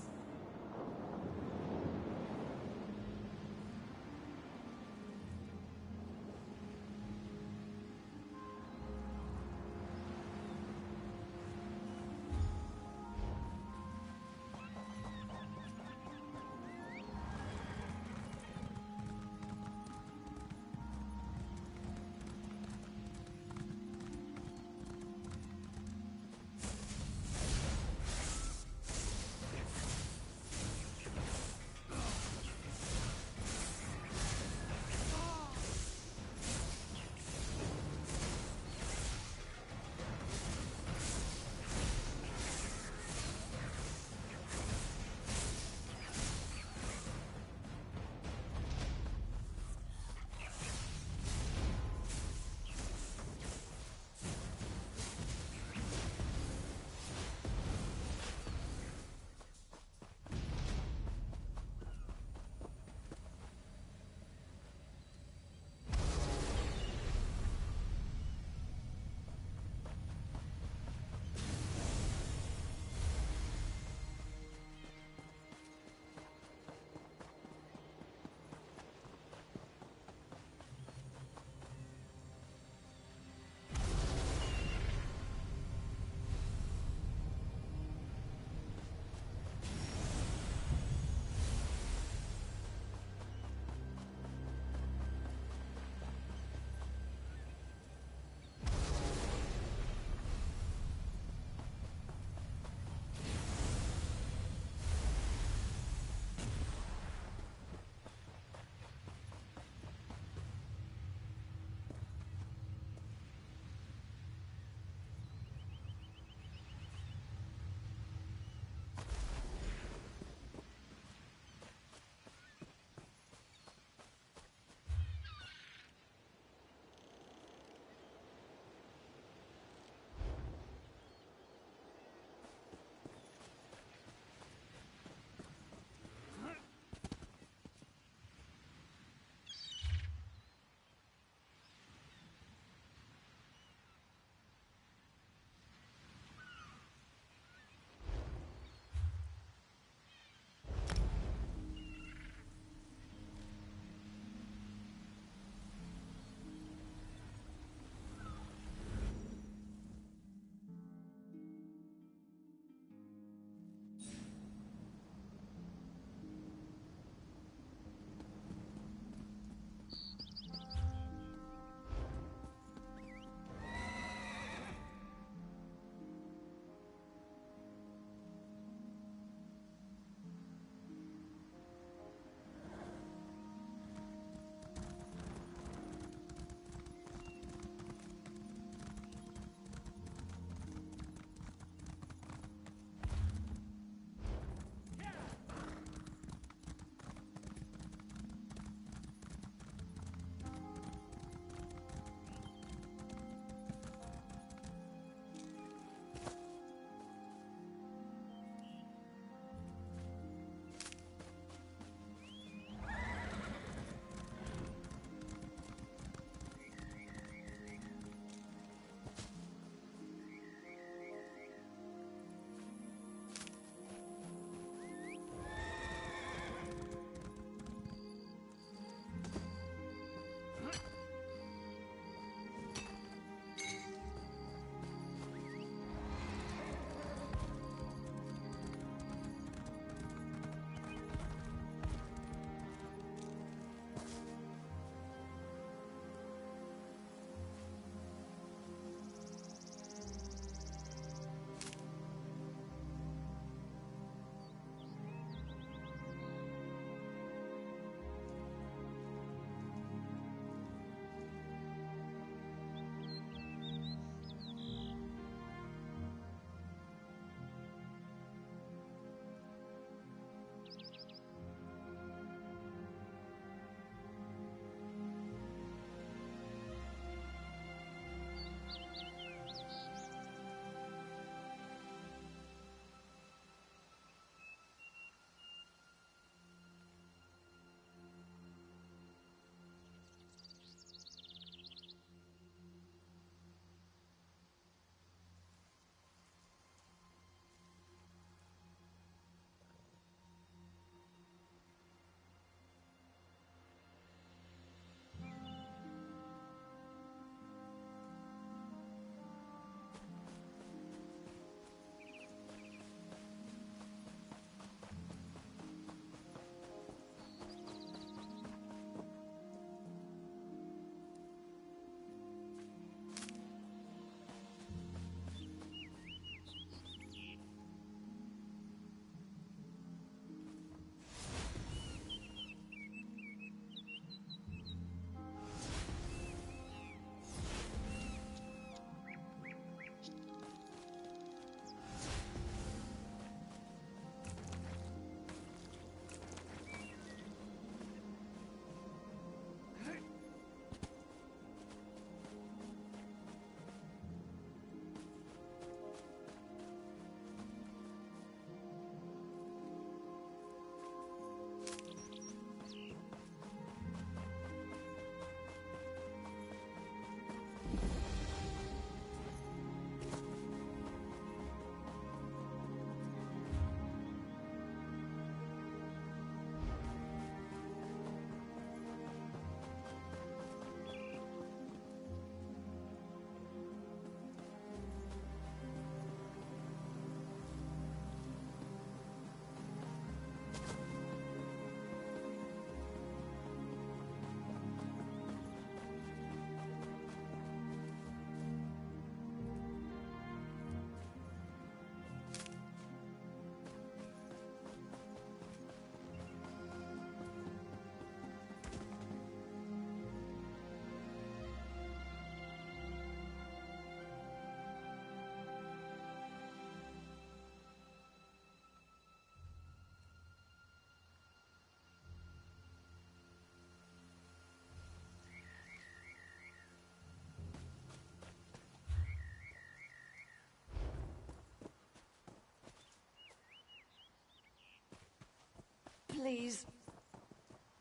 Please.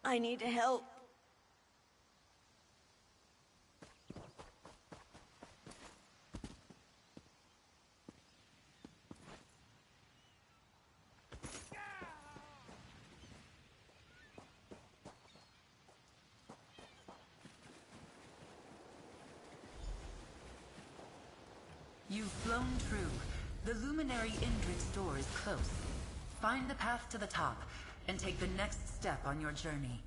I need help. You've flown true. The Luminary Indric's door is close. Find the path to the top, and take the next step on your journey.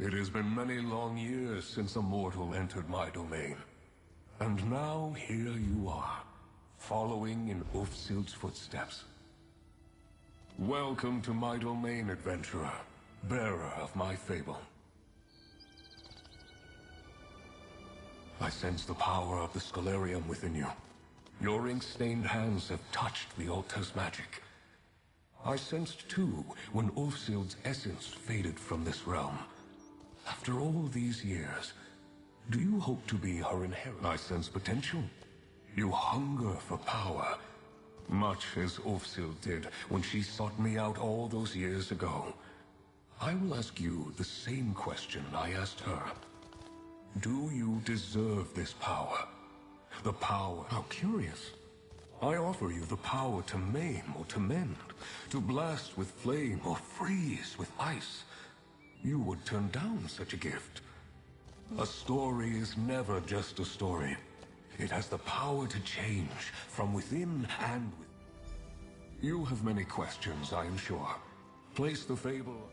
It has been many long years since a mortal entered my domain. And now here you are, following in Ulfsild's footsteps. Welcome to my domain, adventurer, bearer of my fable. I sense the power of the Scholarium within you. Your ink-stained hands have touched the altar's magic. I sensed too when Ulfsild's essence faded from this realm. After all these years, do you hope to be her inheritor? I sense potential. You hunger for power, much as Ulfsild did when she sought me out all those years ago. I will ask you the same question I asked her. Do you deserve this power? The power... How curious. I offer you the power to maim or to mend, to blast with flame or freeze with ice. You would turn down such a gift. A story is never just a story. It has the power to change from within and within. You have many questions, I am sure. Place the fable...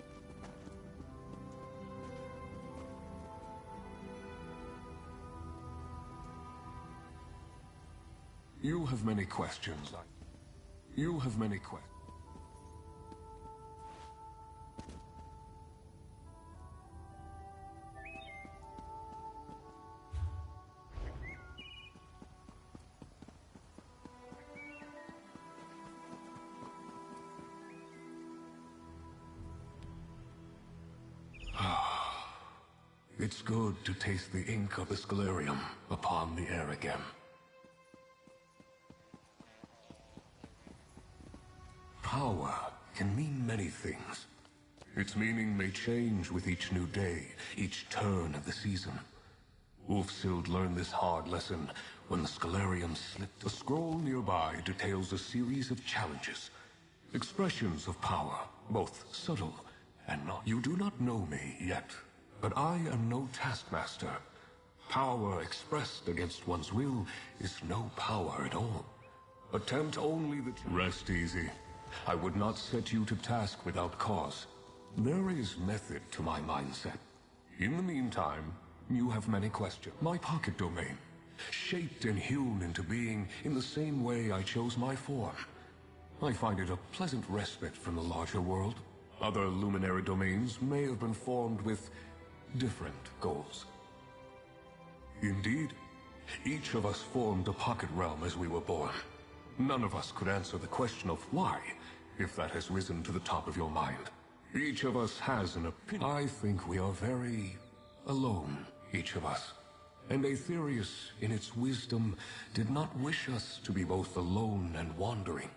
You have many questions. You have many questions. It's good to taste the ink of the Scholarium upon the air again. Power can mean many things. Its meaning may change with each new day, each turn of the season. Ulfsild learned this hard lesson when the Scholarium slipped. A scroll nearby details a series of challenges, expressions of power, both subtle and not. You do not know me yet, but I am no taskmaster. Power expressed against one's will is no power at all. Attempt only the... Rest easy. I would not set you to task without cause. There is method to my mindset. In the meantime, you have many questions. My pocket domain, shaped and hewn into being in the same way I chose my form. I find it a pleasant respite from the larger world. Other luminary domains may have been formed with different goals. Indeed, each of us formed a pocket realm as we were born. None of us could answer the question of why, if that has risen to the top of your mind. Each of us has an opinion. I think we are very alone each of us. And Aetherius, in its wisdom, did not wish us to be both alone and wandering.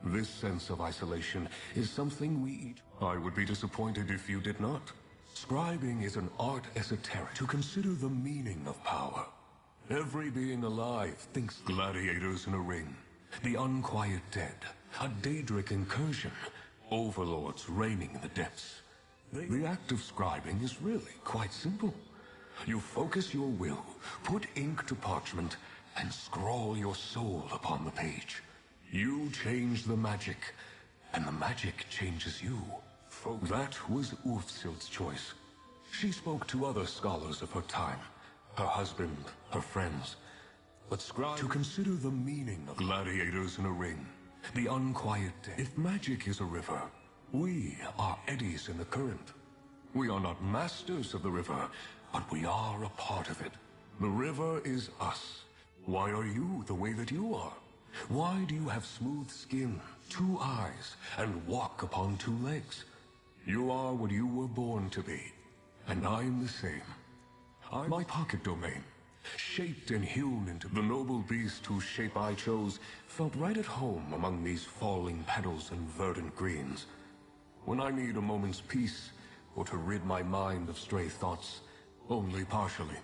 This sense of isolation is something we each... I would be disappointed if you did not. Scribing is an art esoteric to consider the meaning of power. Every being alive thinks gladiators in a ring, the unquiet dead, a Daedric incursion, overlords reigning in the depths. The act of scribing is really quite simple. You focus your will, put ink to parchment, and scrawl your soul upon the page. You change the magic, and the magic changes you. That was Ulfsild's choice. She spoke to other scholars of her time, her husband, her friends. But scribe to consider the meaning of gladiators in a ring, the unquiet dead. If magic is a river, we are eddies in the current. We are not masters of the river, but we are a part of it. The river is us. Why are you the way that you are? Why do you have smooth skin, 2 eyes, and walk upon 2 legs? You are what you were born to be, and I'm the same. My pocket domain, shaped and hewn into the noble beast whose shape I chose, felt right at home among these falling petals and verdant greens. When I need a moment's peace, or to rid my mind of stray thoughts, only partially.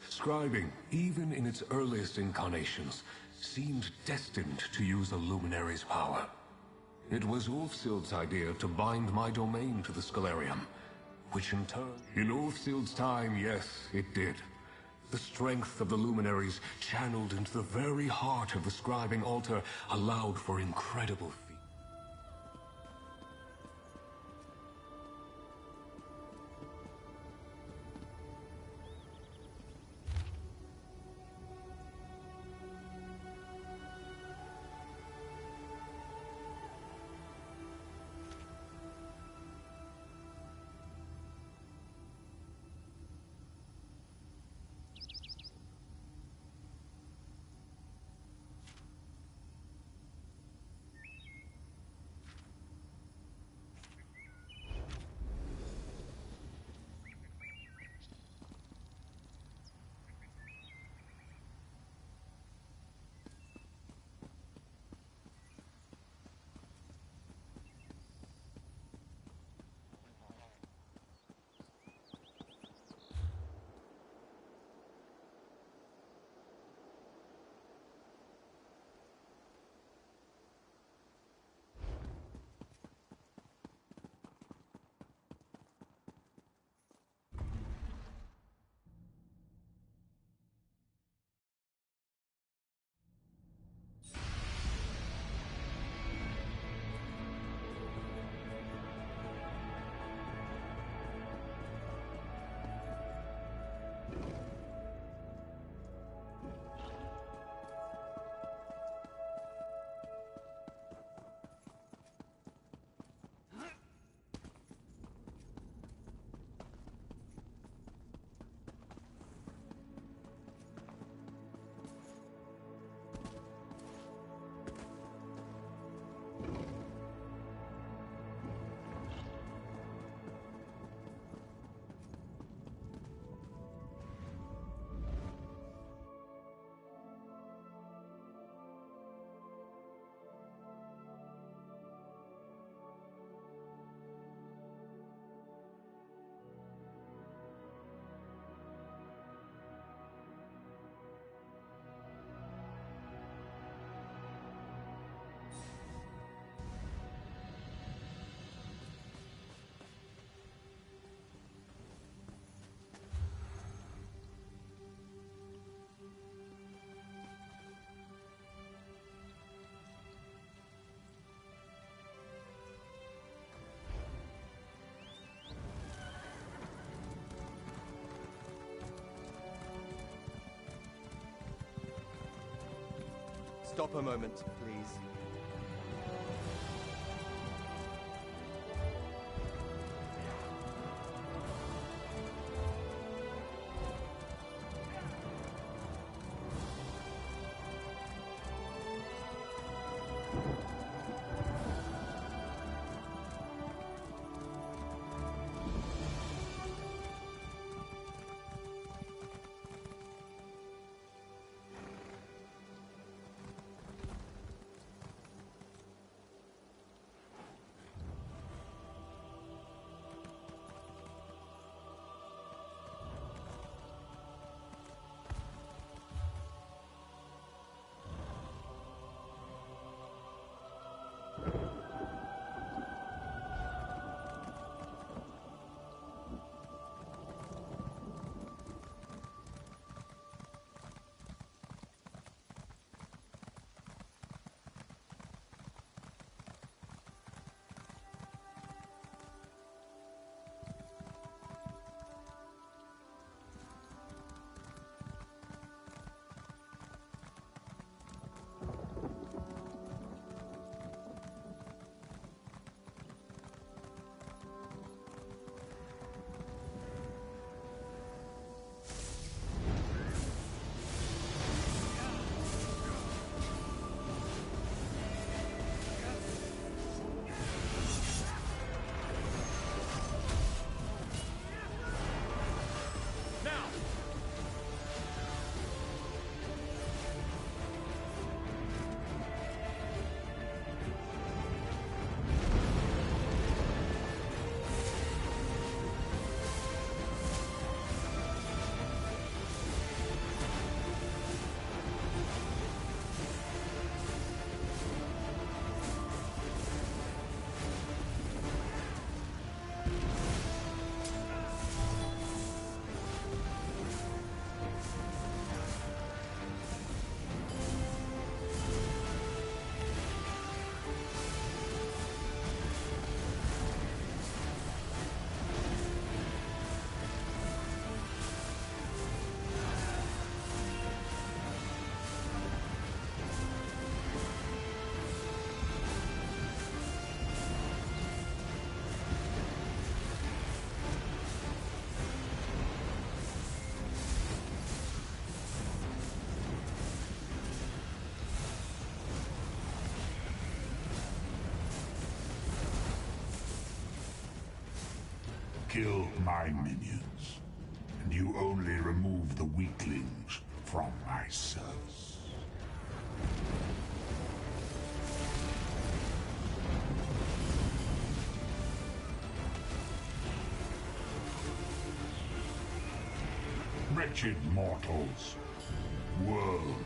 Scribing, even in its earliest incarnations, seemed destined to use a luminary's power. It was Ulfsild's idea to bind my domain to the Scholarium, which in turn... In Ulfsild's time, yes, it did. The strength of the luminaries, channeled into the very heart of the scribing altar, allowed for incredible feats. Stop a moment, please. Kill my minions, and you only remove the weaklings from my service. Wretched mortals, worlds.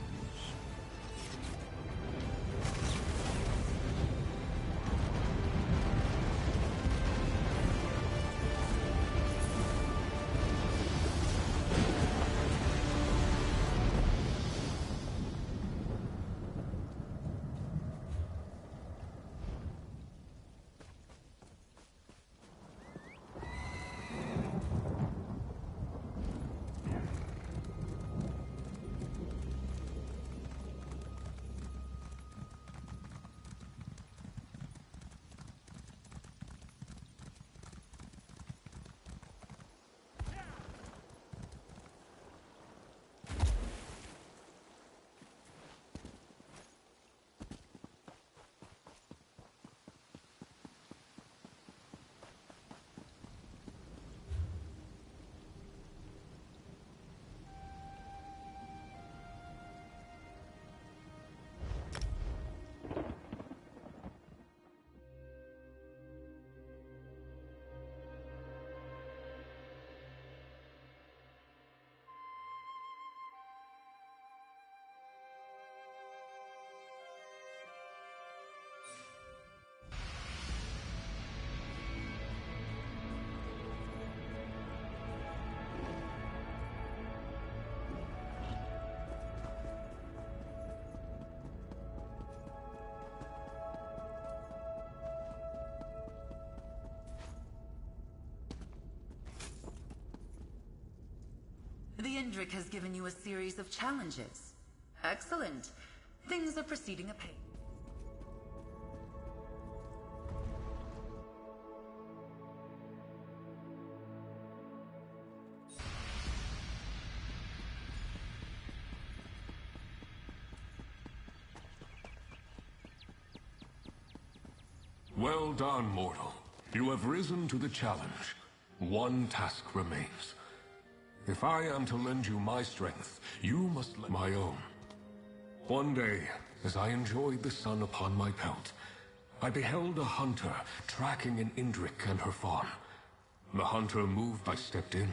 The Indrik has given you a series of challenges. Excellent. Things are proceeding apace. Well done, mortal. You have risen to the challenge. One task remains. If I am to lend you my strength, you must lend my own. One day, as I enjoyed the sun upon my pelt, I beheld a hunter tracking an Indrik and her fawn. The hunter moved, I stepped in.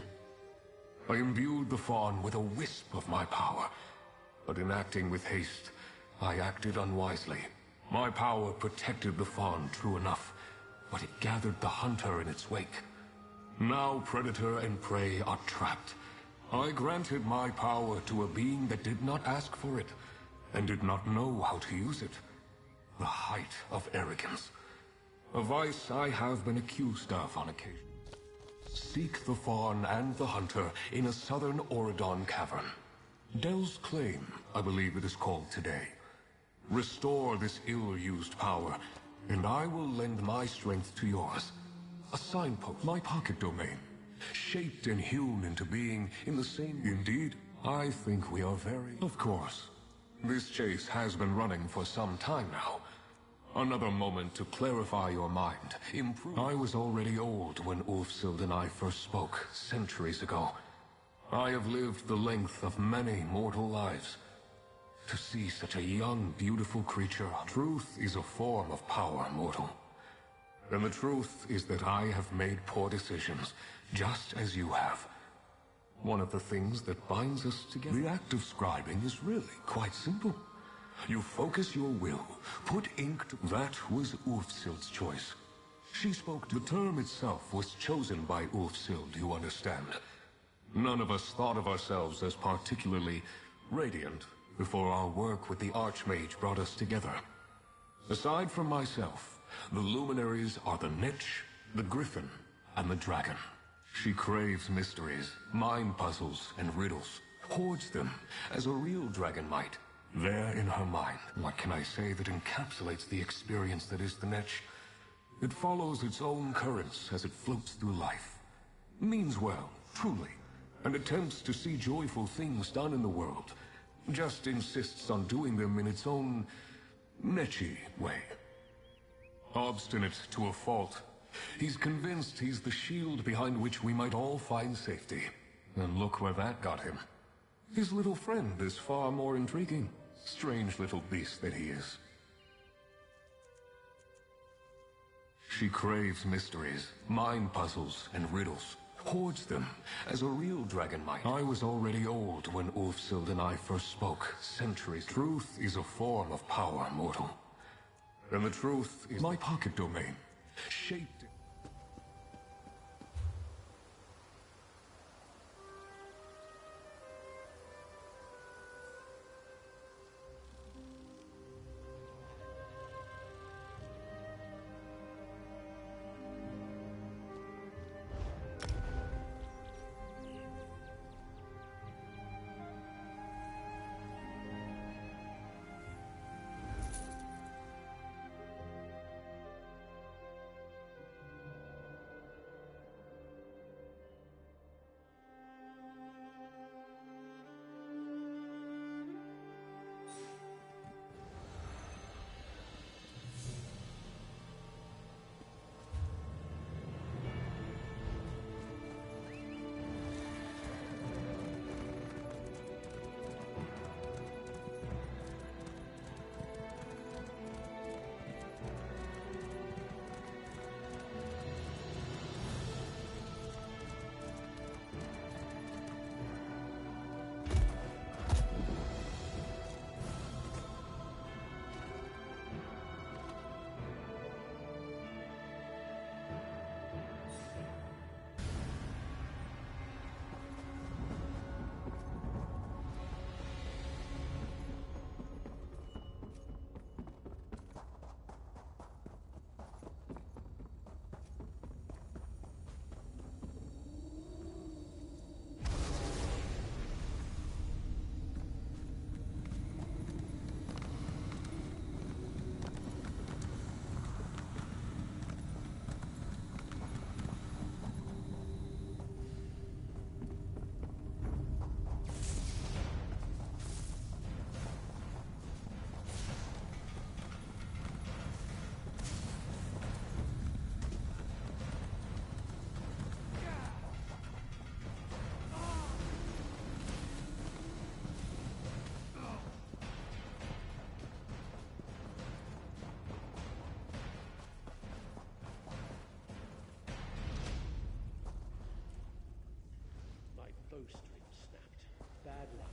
I imbued the fawn with a wisp of my power, but in acting with haste, I acted unwisely. My power protected the fawn, true enough, but it gathered the hunter in its wake. Now predator and prey are trapped. I granted my power to a being that did not ask for it, and did not know how to use it. The height of arrogance. A vice I have been accused of on occasion. Seek the fawn and the hunter in a southern Auridon cavern. Del's Claim, I believe it is called today. Restore this ill-used power, and I will lend my strength to yours. A signpost, my pocket domain. Shaped and hewn into being in the same... Indeed, I think we are very... Of course. This chase has been running for some time now. Another moment to clarify your mind. Improve... I was already old when Ulfsild and I first spoke, centuries ago. I have lived the length of many mortal lives. To see such a young, beautiful creature... Truth is a form of power, mortal. And the truth is that I have made poor decisions, just as you have. One of the things that binds us together... The act of scribing is really quite simple. You focus your will, put ink to... That was Ulfsild's choice. She spoke to... The term itself was chosen by Ulfsild, you understand. None of us thought of ourselves as particularly radiant before our work with the Archmage brought us together. Aside from myself, the luminaries are the Niche, the Griffin, and the Dragon. She craves mysteries, mind puzzles, and riddles. Hoards them, as a real dragon might. There in her mind, what can I say that encapsulates the experience that is the Niche? It follows its own currents as it floats through life. Means well, truly, and attempts to see joyful things done in the world. Just insists on doing them in its own... Netchy way. Obstinate to a fault, He's convinced he's the shield behind which we might all find safety. And look where that got him. His little friend is far more intriguing. Strange little beast that he is. She craves mysteries, mind puzzles, and riddles. Hoards them, as a real dragon might. I was already old when Ulfsild and I first spoke, centuries. Truth is a form of power, mortal. And the truth is my pocket domain, shaped. Bowstring snapped. Bad luck.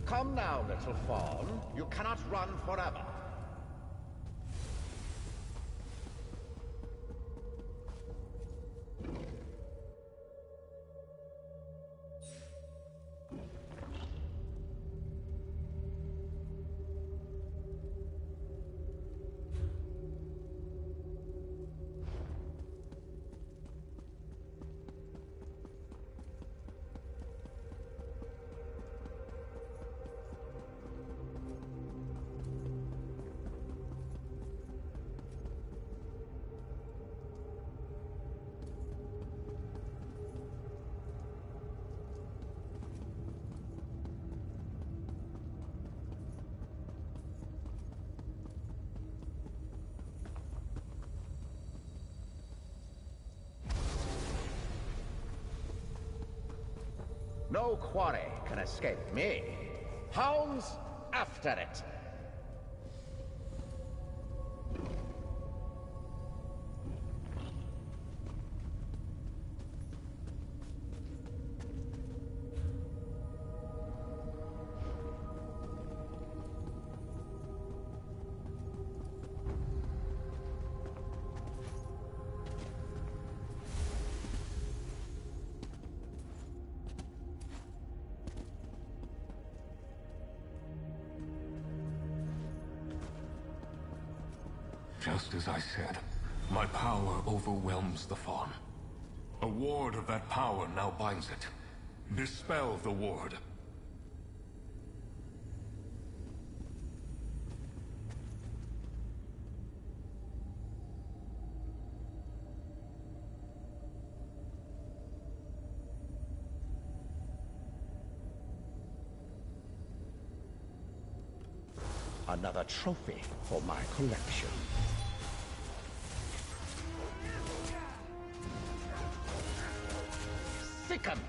Come now, little fawn. You cannot run forever. No quarry can escape me. Hounds, after it! Just as I said, my power overwhelms the fawn. A ward of that power now binds it. Dispel the ward. Another trophy for my collection. Sick 'em!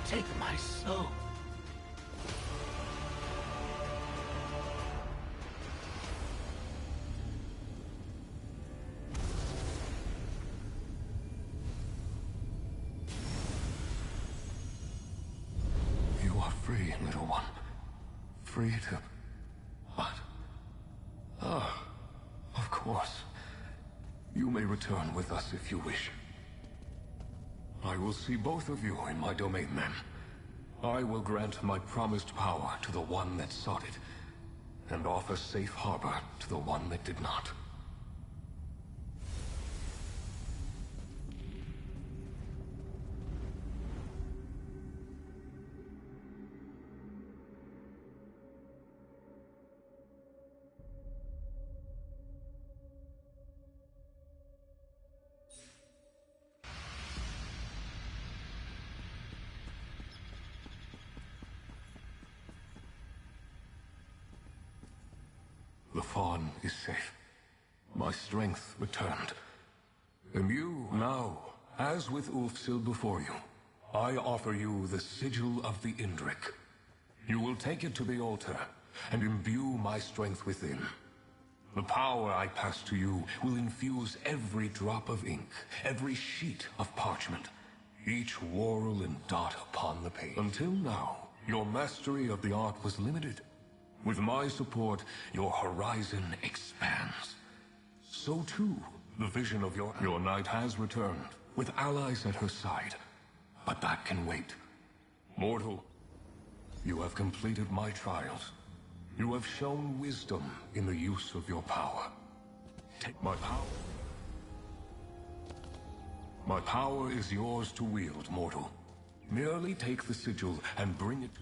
Take my soul. You are free, little one. Free to... what? Ah, of course. You may return with us if you wish. I will see both of you in my domain then. I will grant my promised power to the one that sought it, and offer safe harbor to the one that did not. The fawn is safe. My strength returned. And you, now, as with Ulfsil before you, I offer you the sigil of the Indrik. You will take it to the altar, and imbue my strength within. The power I pass to you will infuse every drop of ink, every sheet of parchment. each whorl and dot upon the page. Until now, your mastery of the art was limited. With my support, your horizon expands. So too, the vision of your knight has returned, with allies at her side. But that can wait. Mortal, you have completed my trials. You have shown wisdom in the use of your power. Take my power. My power is yours to wield, mortal. Merely take the sigil and bring it to...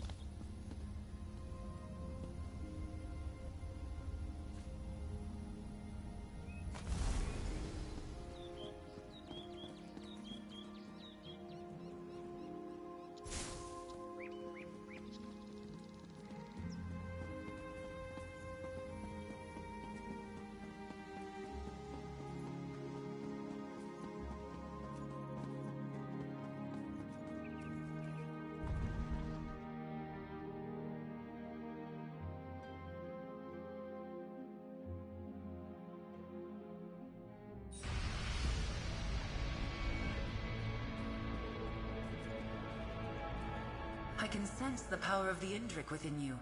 I can sense the power of the Indrik within you.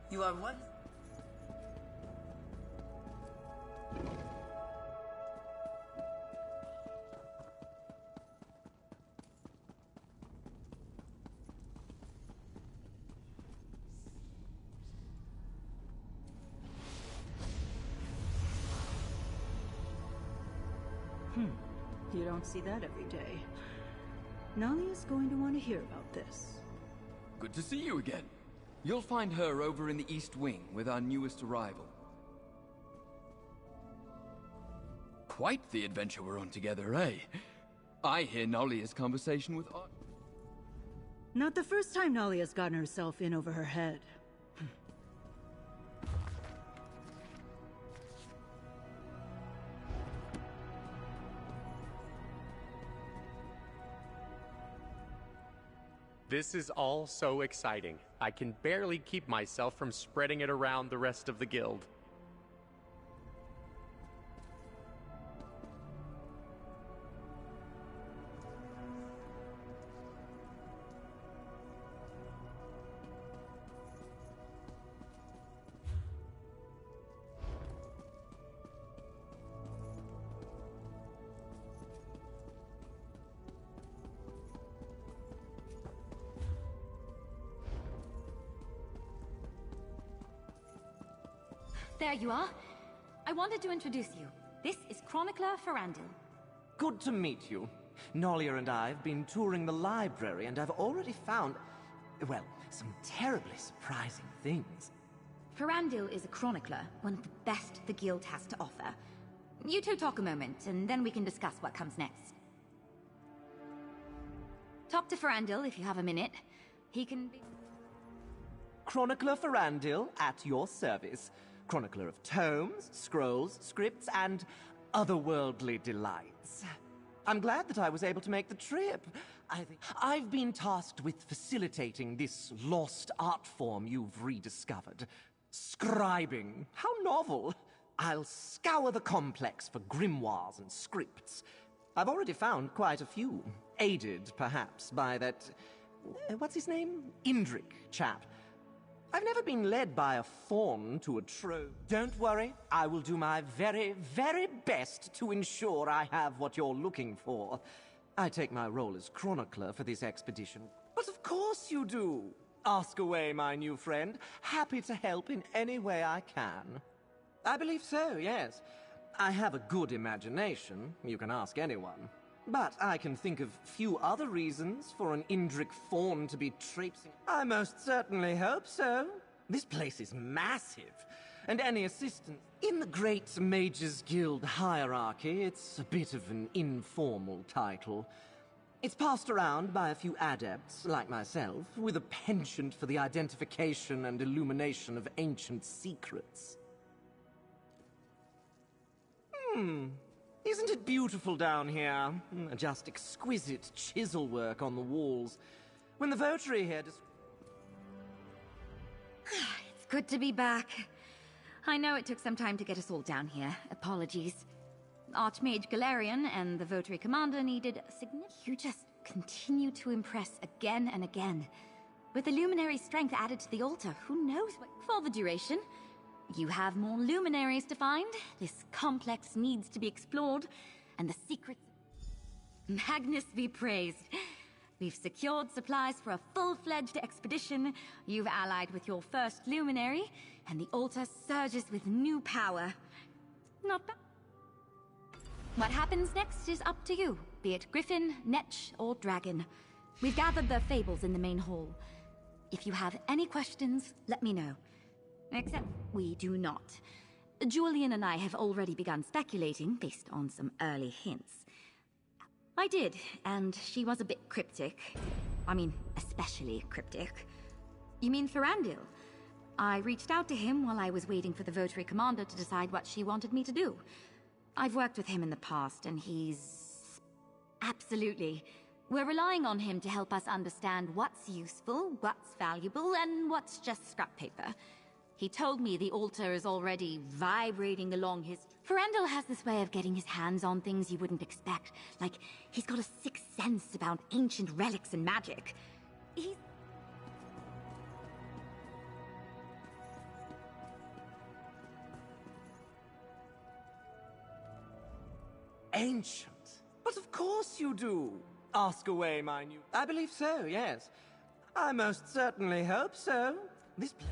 You are one... You don't see that every day. Nalia's going to want to hear about this. Good to see you again. You'll find her over in the East Wing with our newest arrival. Quite the adventure we're on together, eh? I hear Nalia's conversation with Art. Not the first time Nalia's gotten herself in over her head. This is all so exciting. I can barely keep myself from spreading it around the rest of the guild. There you are. I wanted to introduce you. This is Chronicler Ferrandil. Good to meet you. Nolia and I have been touring the library, and I've already found, well, some terribly surprising things. Ferrandil is a chronicler, one of the best the guild has to offer. You two talk a moment, and then we can discuss what comes next. Talk to Ferrandil if you have a minute. He can be... Chronicler Ferrandil, at your service. Chronicler of tomes, scrolls, scripts, and otherworldly delights. I'm glad that I was able to make the trip. I've been tasked with facilitating this lost art form you've rediscovered. Scribing. How novel. I'll scour the complex for grimoires and scripts. I've already found quite a few. Aided, perhaps, by that... what's his name? Indrik chap. I've never been led by a fawn to a trove. Don't worry, I will do my very, very best to ensure I have what you're looking for. I take my role as chronicler for this expedition. But of course you do. Ask away, my new friend. Happy to help in any way I can. I believe so, yes. I have a good imagination. You can ask anyone. But I can think of few other reasons for an Indrik fawn to be traipsing. I most certainly hope so. This place is massive, and any assistance... In the Great Mages Guild hierarchy, it's a bit of an informal title. It's passed around by a few adepts, like myself, with a penchant for the identification and illumination of ancient secrets. Isn't it beautiful down here? Just exquisite chisel work on the walls. When the votary here It's good to be back. I know it took some time to get us all down here. Apologies. Archmage Galarian and the votary commander needed a significant... You just continue to impress again and again. With the luminary strength added to the altar, who knows what... For the duration. You have more luminaries to find, this complex needs to be explored, and the secrets... Magnus be praised. We've secured supplies for a full-fledged expedition, you've allied with your first luminary, and the altar surges with new power. Not bad. What happens next is up to you, be it Griffin, Netch, or Dragon. We've gathered their fables in the main hall. If you have any questions, let me know. Except we do not. Julian and I have already begun speculating based on some early hints. I did, and she was a bit cryptic. I mean, especially cryptic. You mean Ferandil? I reached out to him while I was waiting for the Votary Commander to decide what she wanted me to do. I've worked with him in the past, and he's... Absolutely. We're relying on him to help us understand what's useful, what's valuable, and what's just scrap paper. He told me the altar is already vibrating along his... Ferandil has this way of getting his hands on things you wouldn't expect. Like, he's got a sixth sense about ancient relics and magic. He's... Ancient? But of course you do. Ask away, my new... I believe so, yes. I most certainly hope so. This place...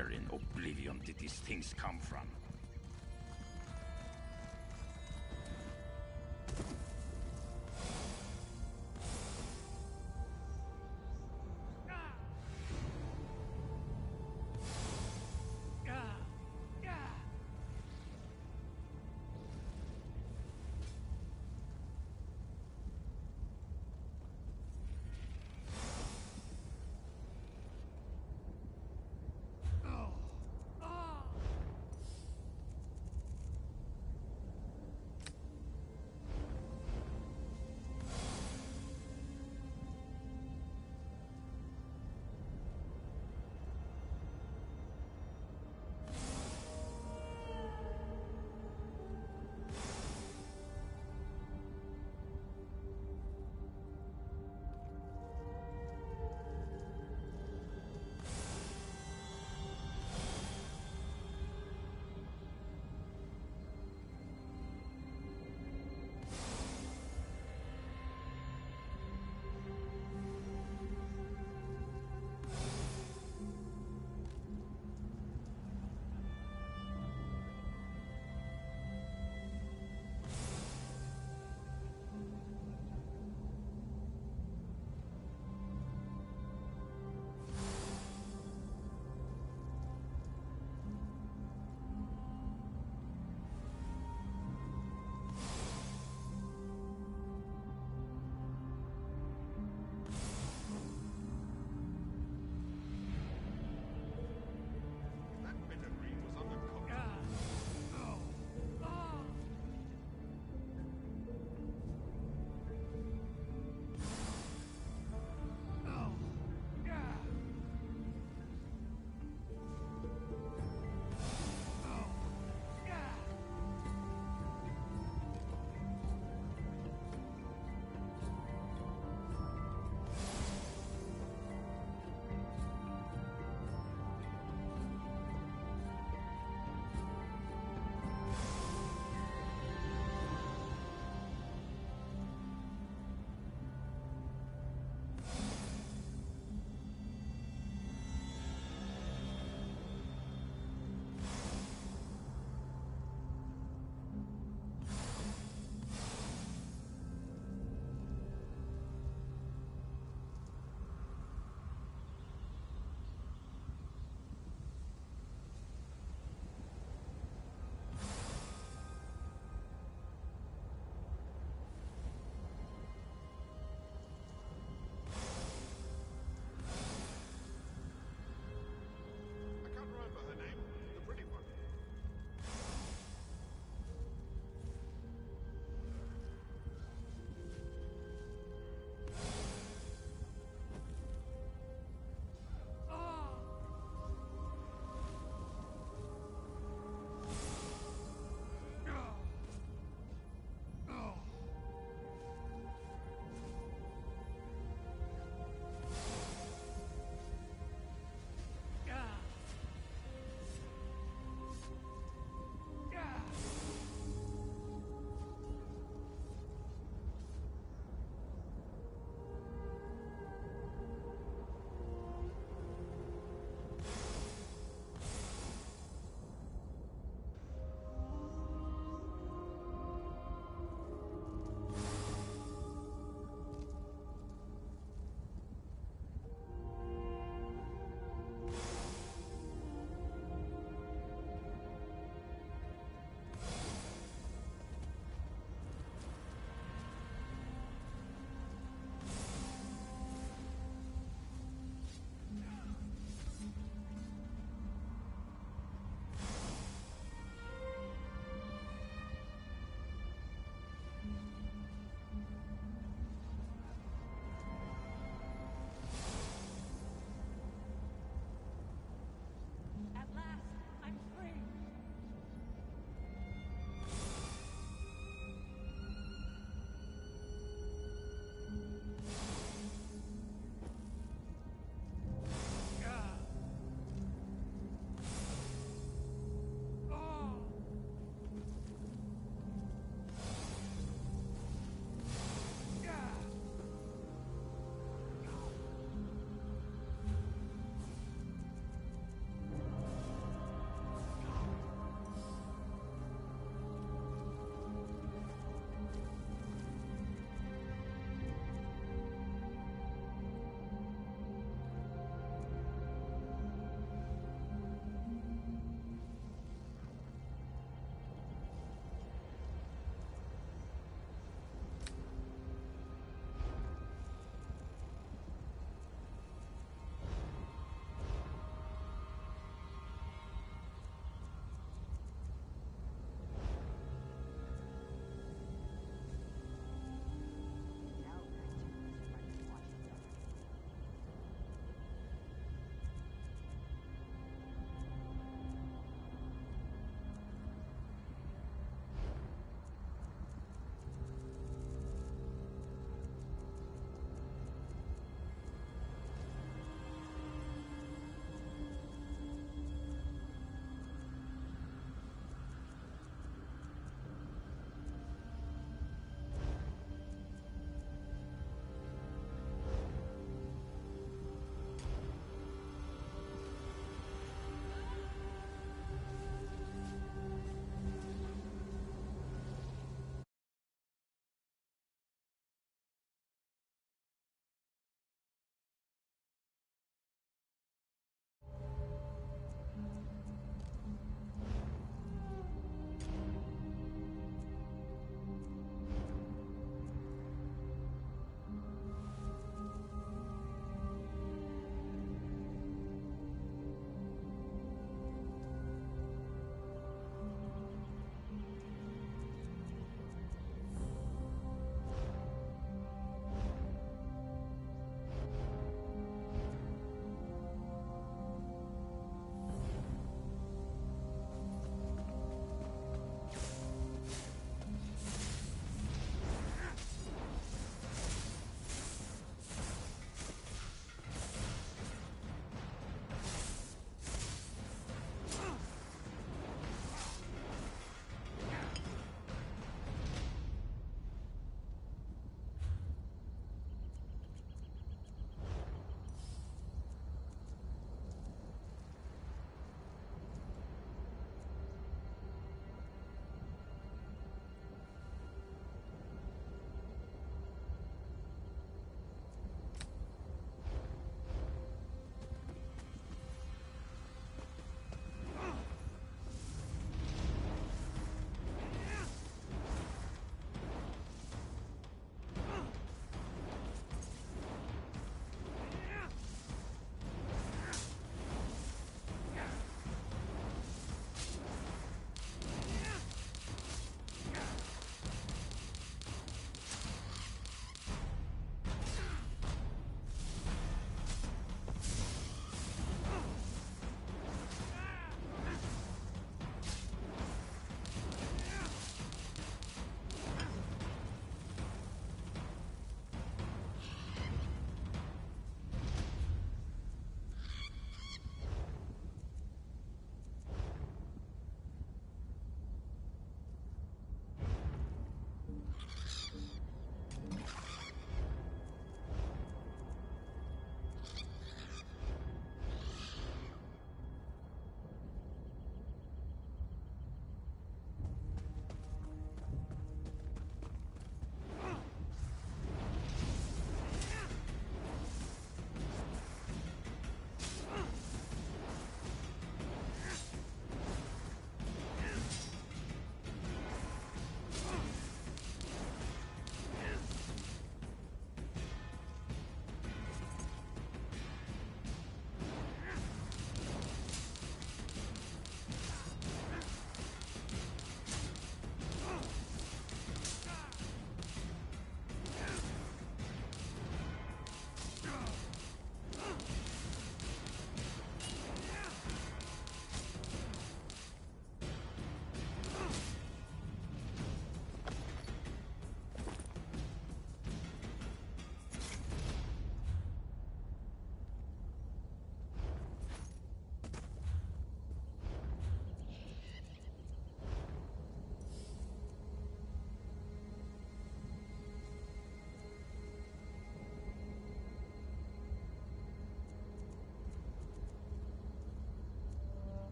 Where in Oblivion did these things come from?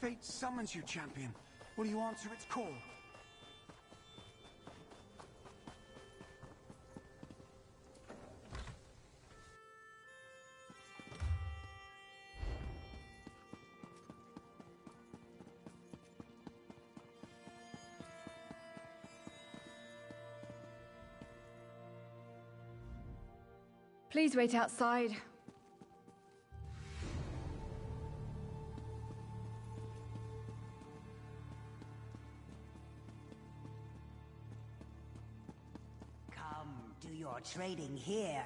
Fate summons you, champion. Will you answer its call? Please wait outside. Come, do your trading here.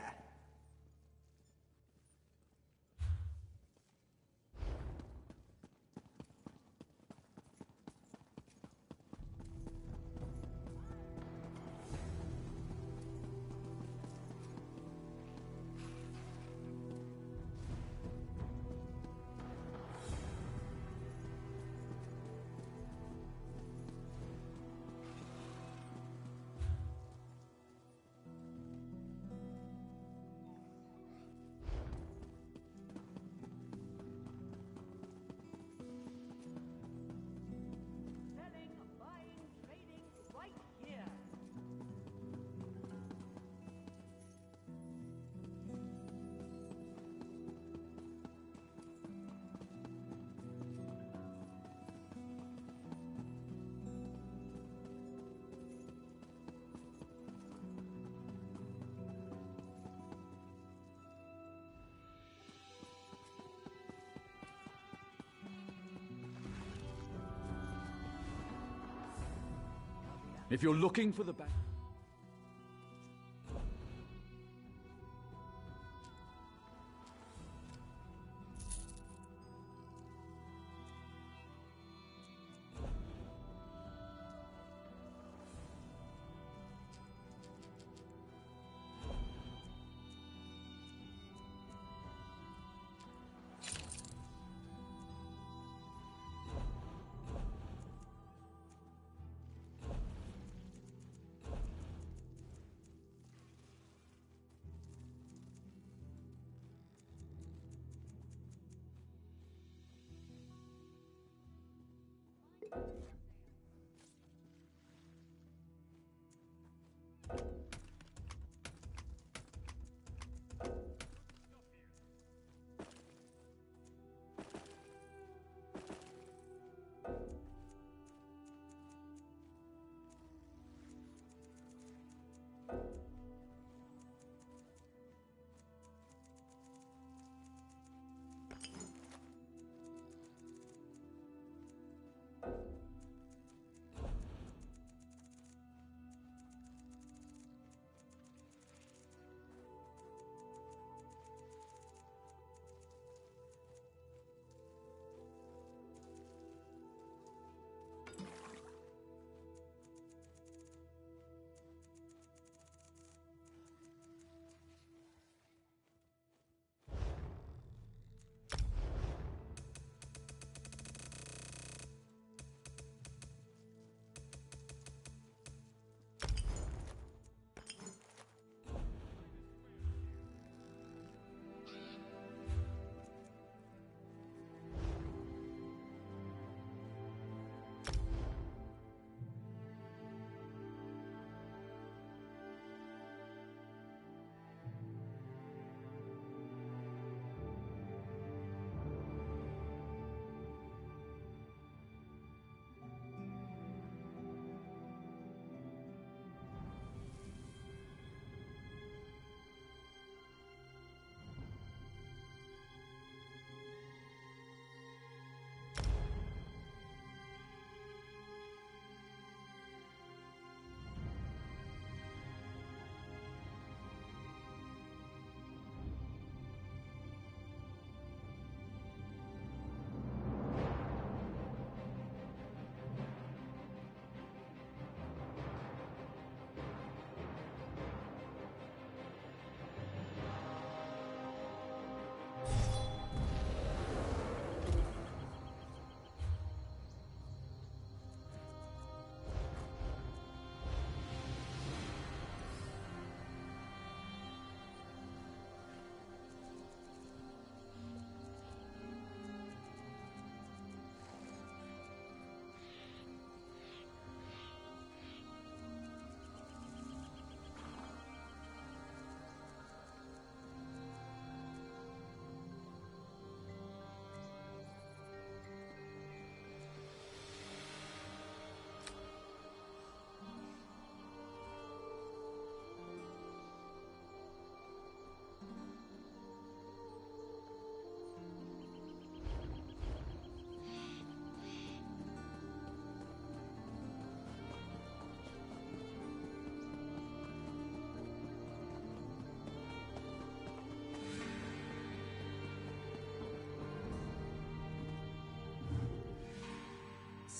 If you're looking for the back...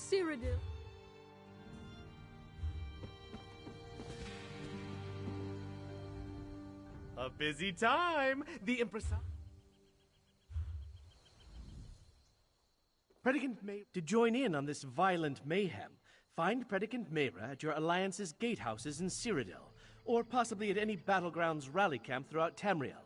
Cyrodiil. A busy time! The Empress... Predicant May... To join in on this violent mayhem, find Predicant Mayra at your Alliance's gatehouses in Cyrodiil, or possibly at any Battlegrounds rally camp throughout Tamriel.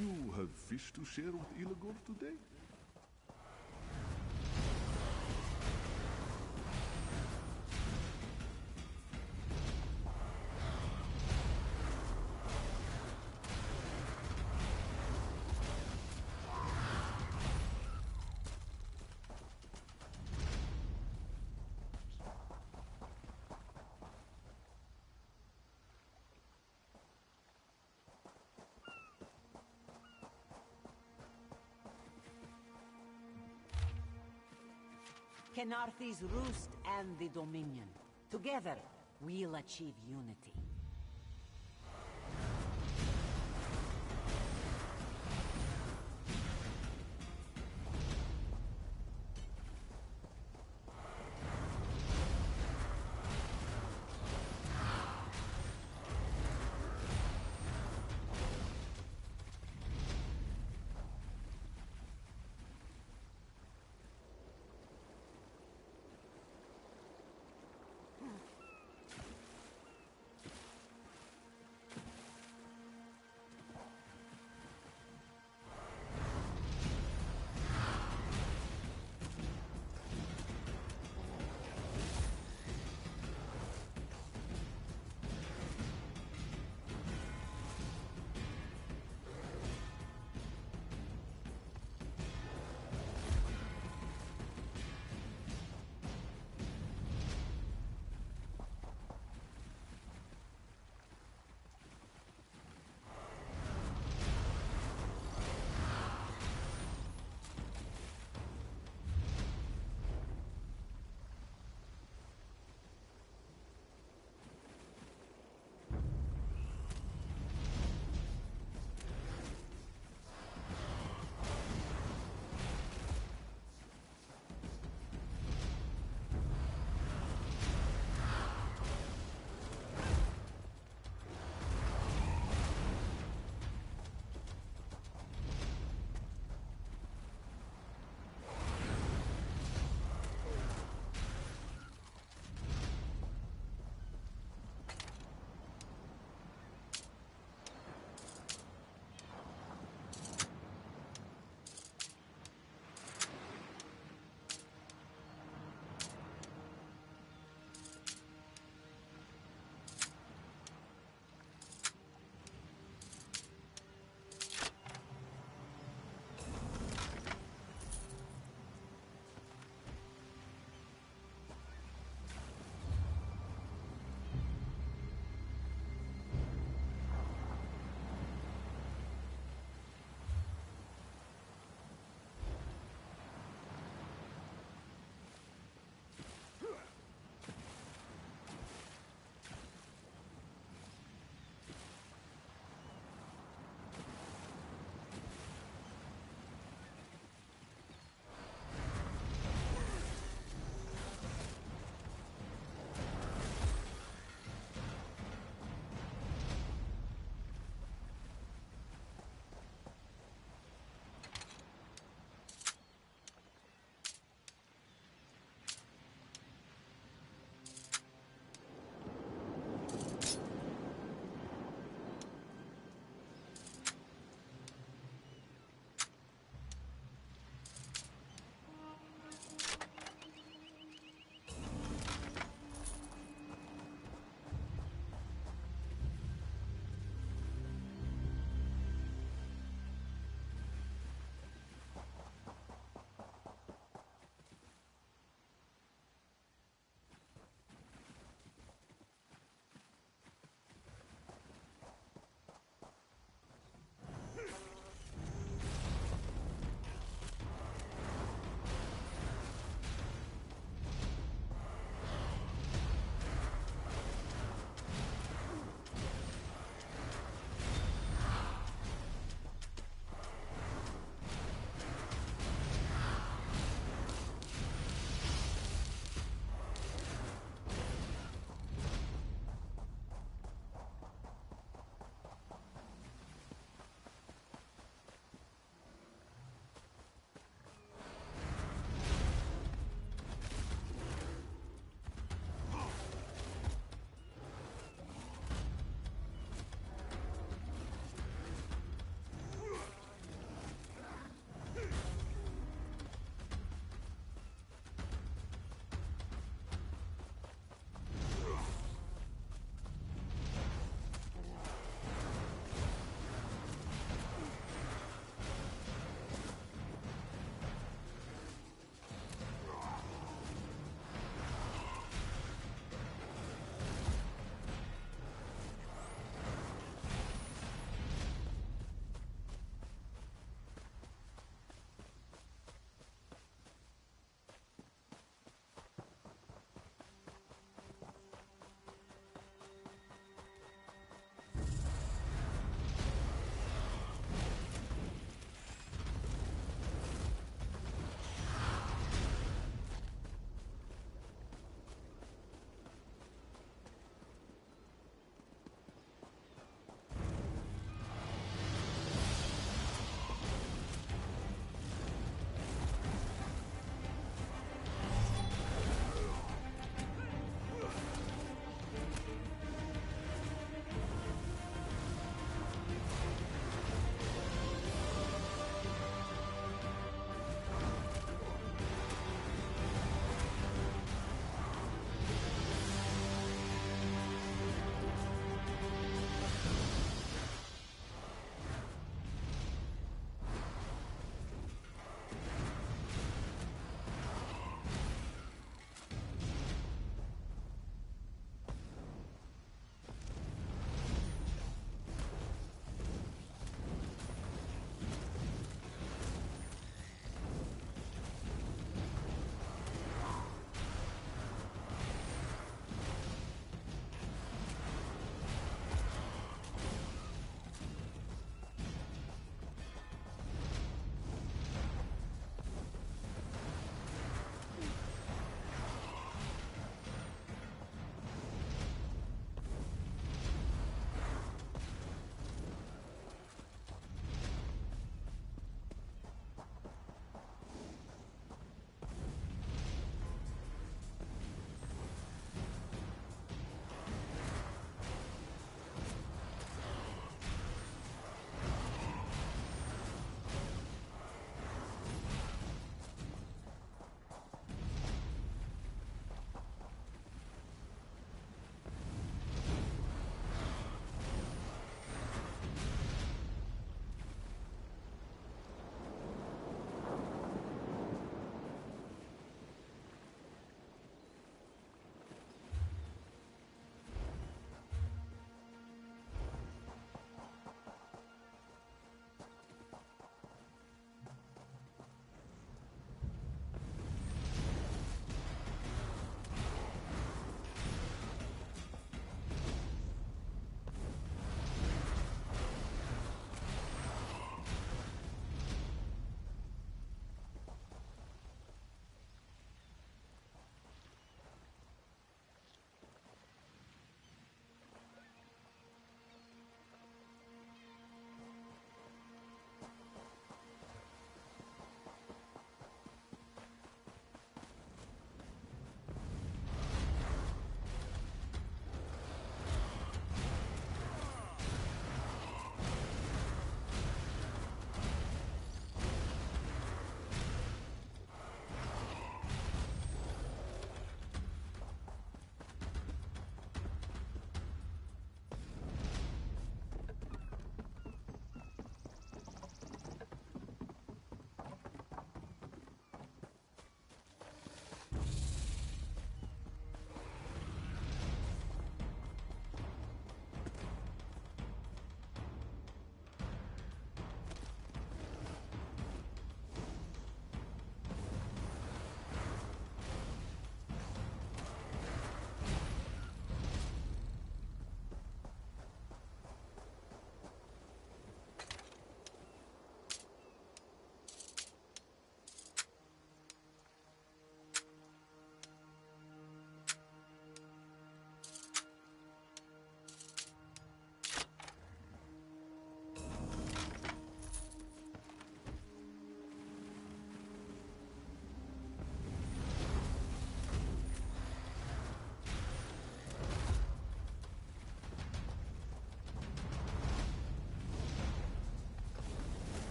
You have fish to share with Illigor today? Kenarthi's roost and the Dominion. Together, we'll achieve unity.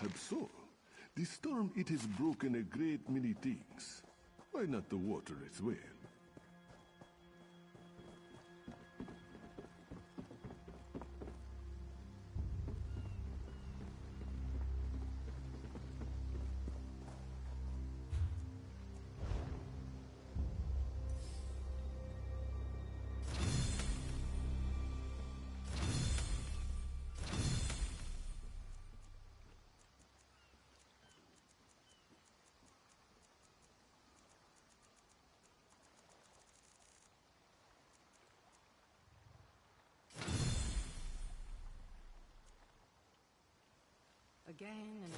Absol. The storm, it has broken a great many things. Why not the water as well? Again and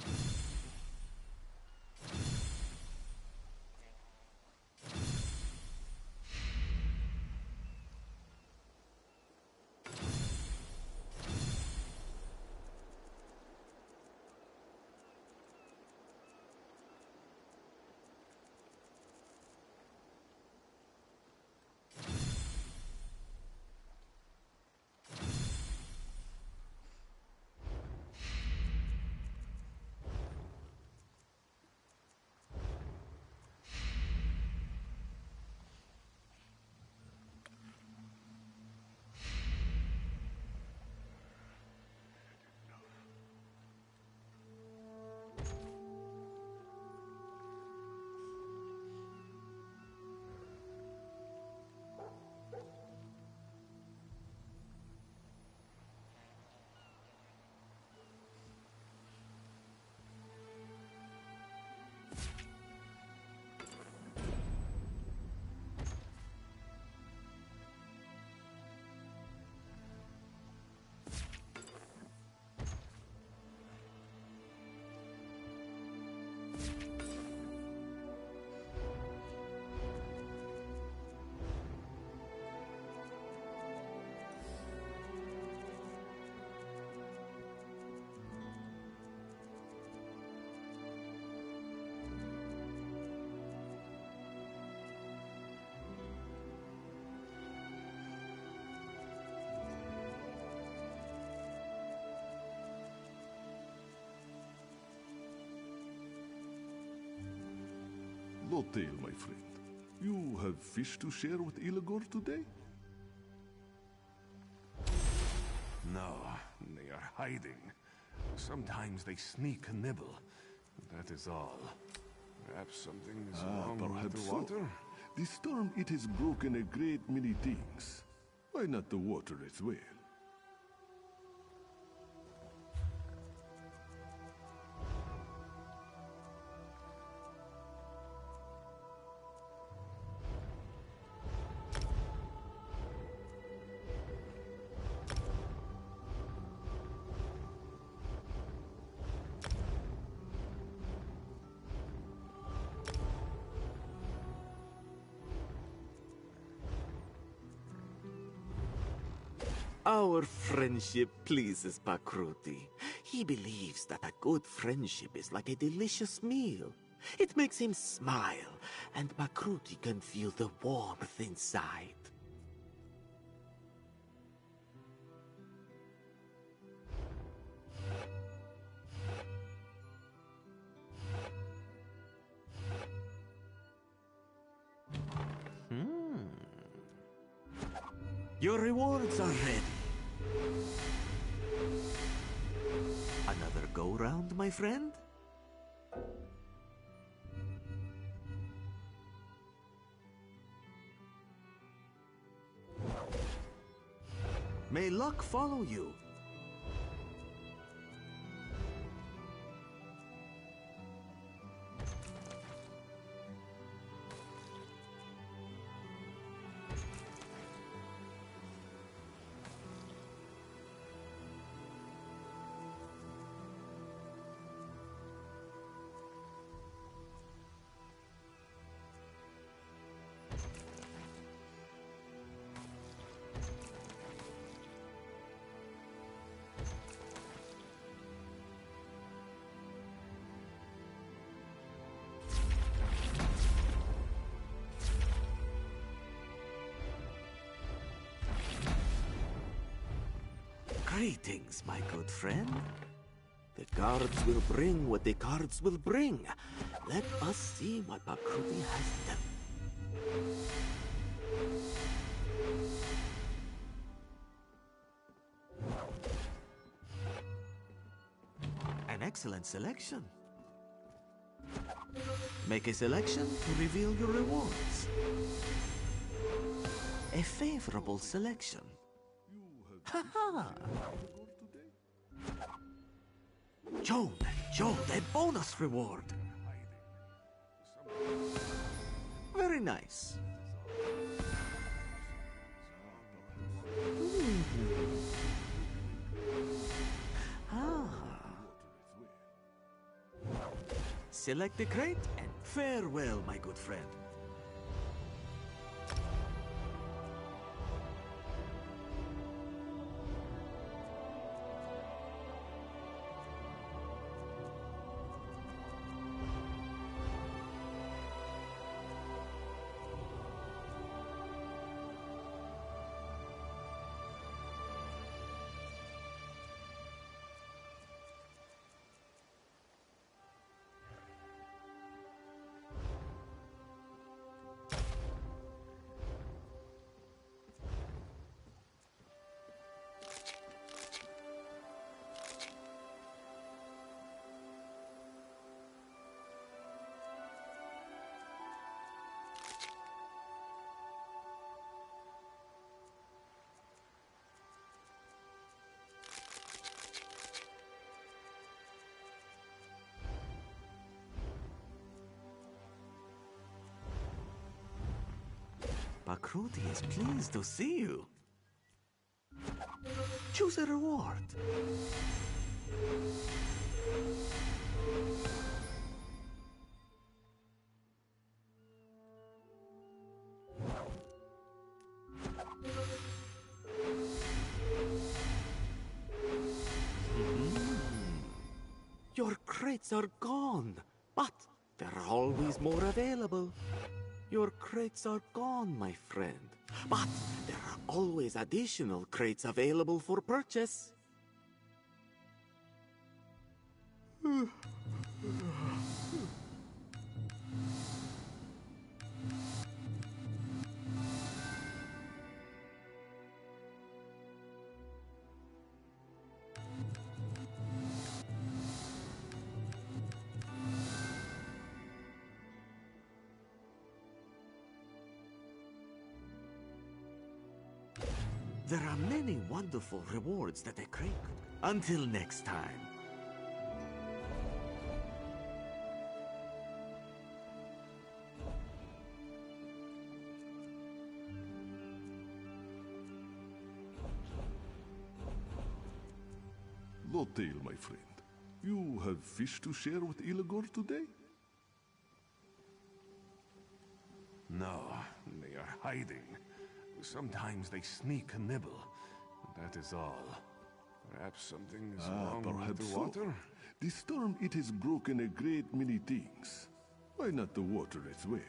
Lotail, my friend. You have fish to share with Illigor today? No, they are hiding. Sometimes they sneak a nibble. That is all. Perhaps something is wrong with Perhaps the so. water? The storm, it has broken a great many things. Why not the water as well? Our friendship pleases Pakruti. He believes that a good friendship is like a delicious meal. It makes him smile, and Pakruti can feel the warmth inside. Your rewards are ready. Another go-round, my friend? May luck follow you. Greetings, my good friend. The cards will bring what the cards will bring. Let us see what Pakruti has done. An excellent selection. Make a selection to reveal your rewards. A favorable selection. Ha-ha! Joan, a bonus reward. Very nice. Select the crate and farewell, my good friend. Pakruti is pleased to see you. Choose a reward. Your crates are gone, but there are always more available. Your crates are gone, my friend. But there are always additional crates available for purchase. There are many wonderful rewards that a crate could... Until next time. Lotail, my friend. You have fish to share with Illigor today? No, they are hiding. Sometimes they sneak a nibble. That is all. Perhaps something is wrong with perhaps the water? so. The storm, it has broken a great many things. Why not the water as well?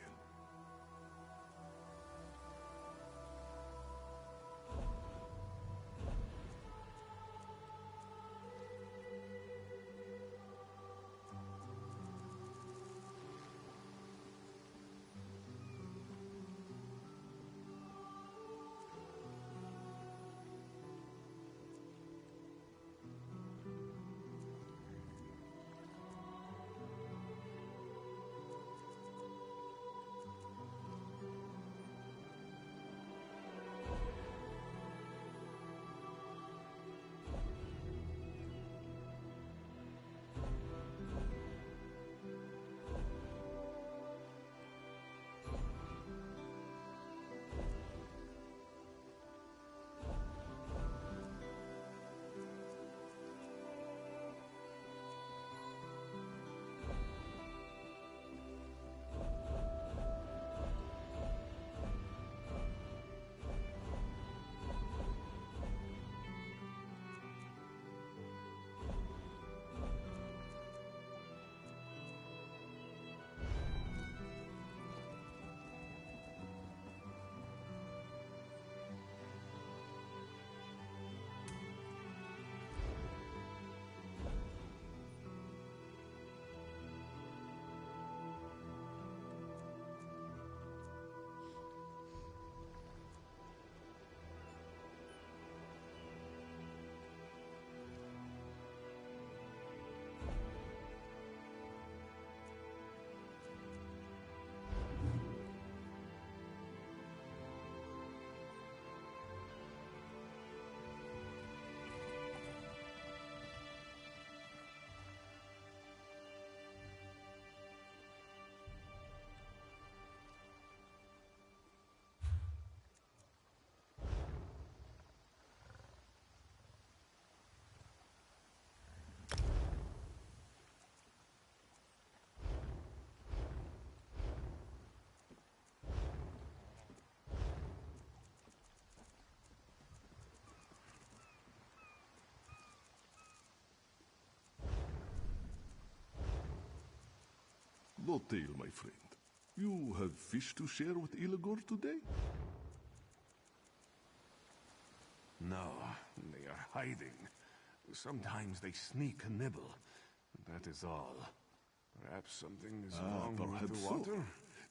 no tale, my friend. You have fish to share with Illigor today? No, they are hiding. Sometimes they sneak a nibble. That is all. Perhaps something is wrong with Perhaps the water? so.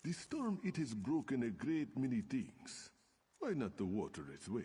The storm, it has broken a great many things. Why not the water as well?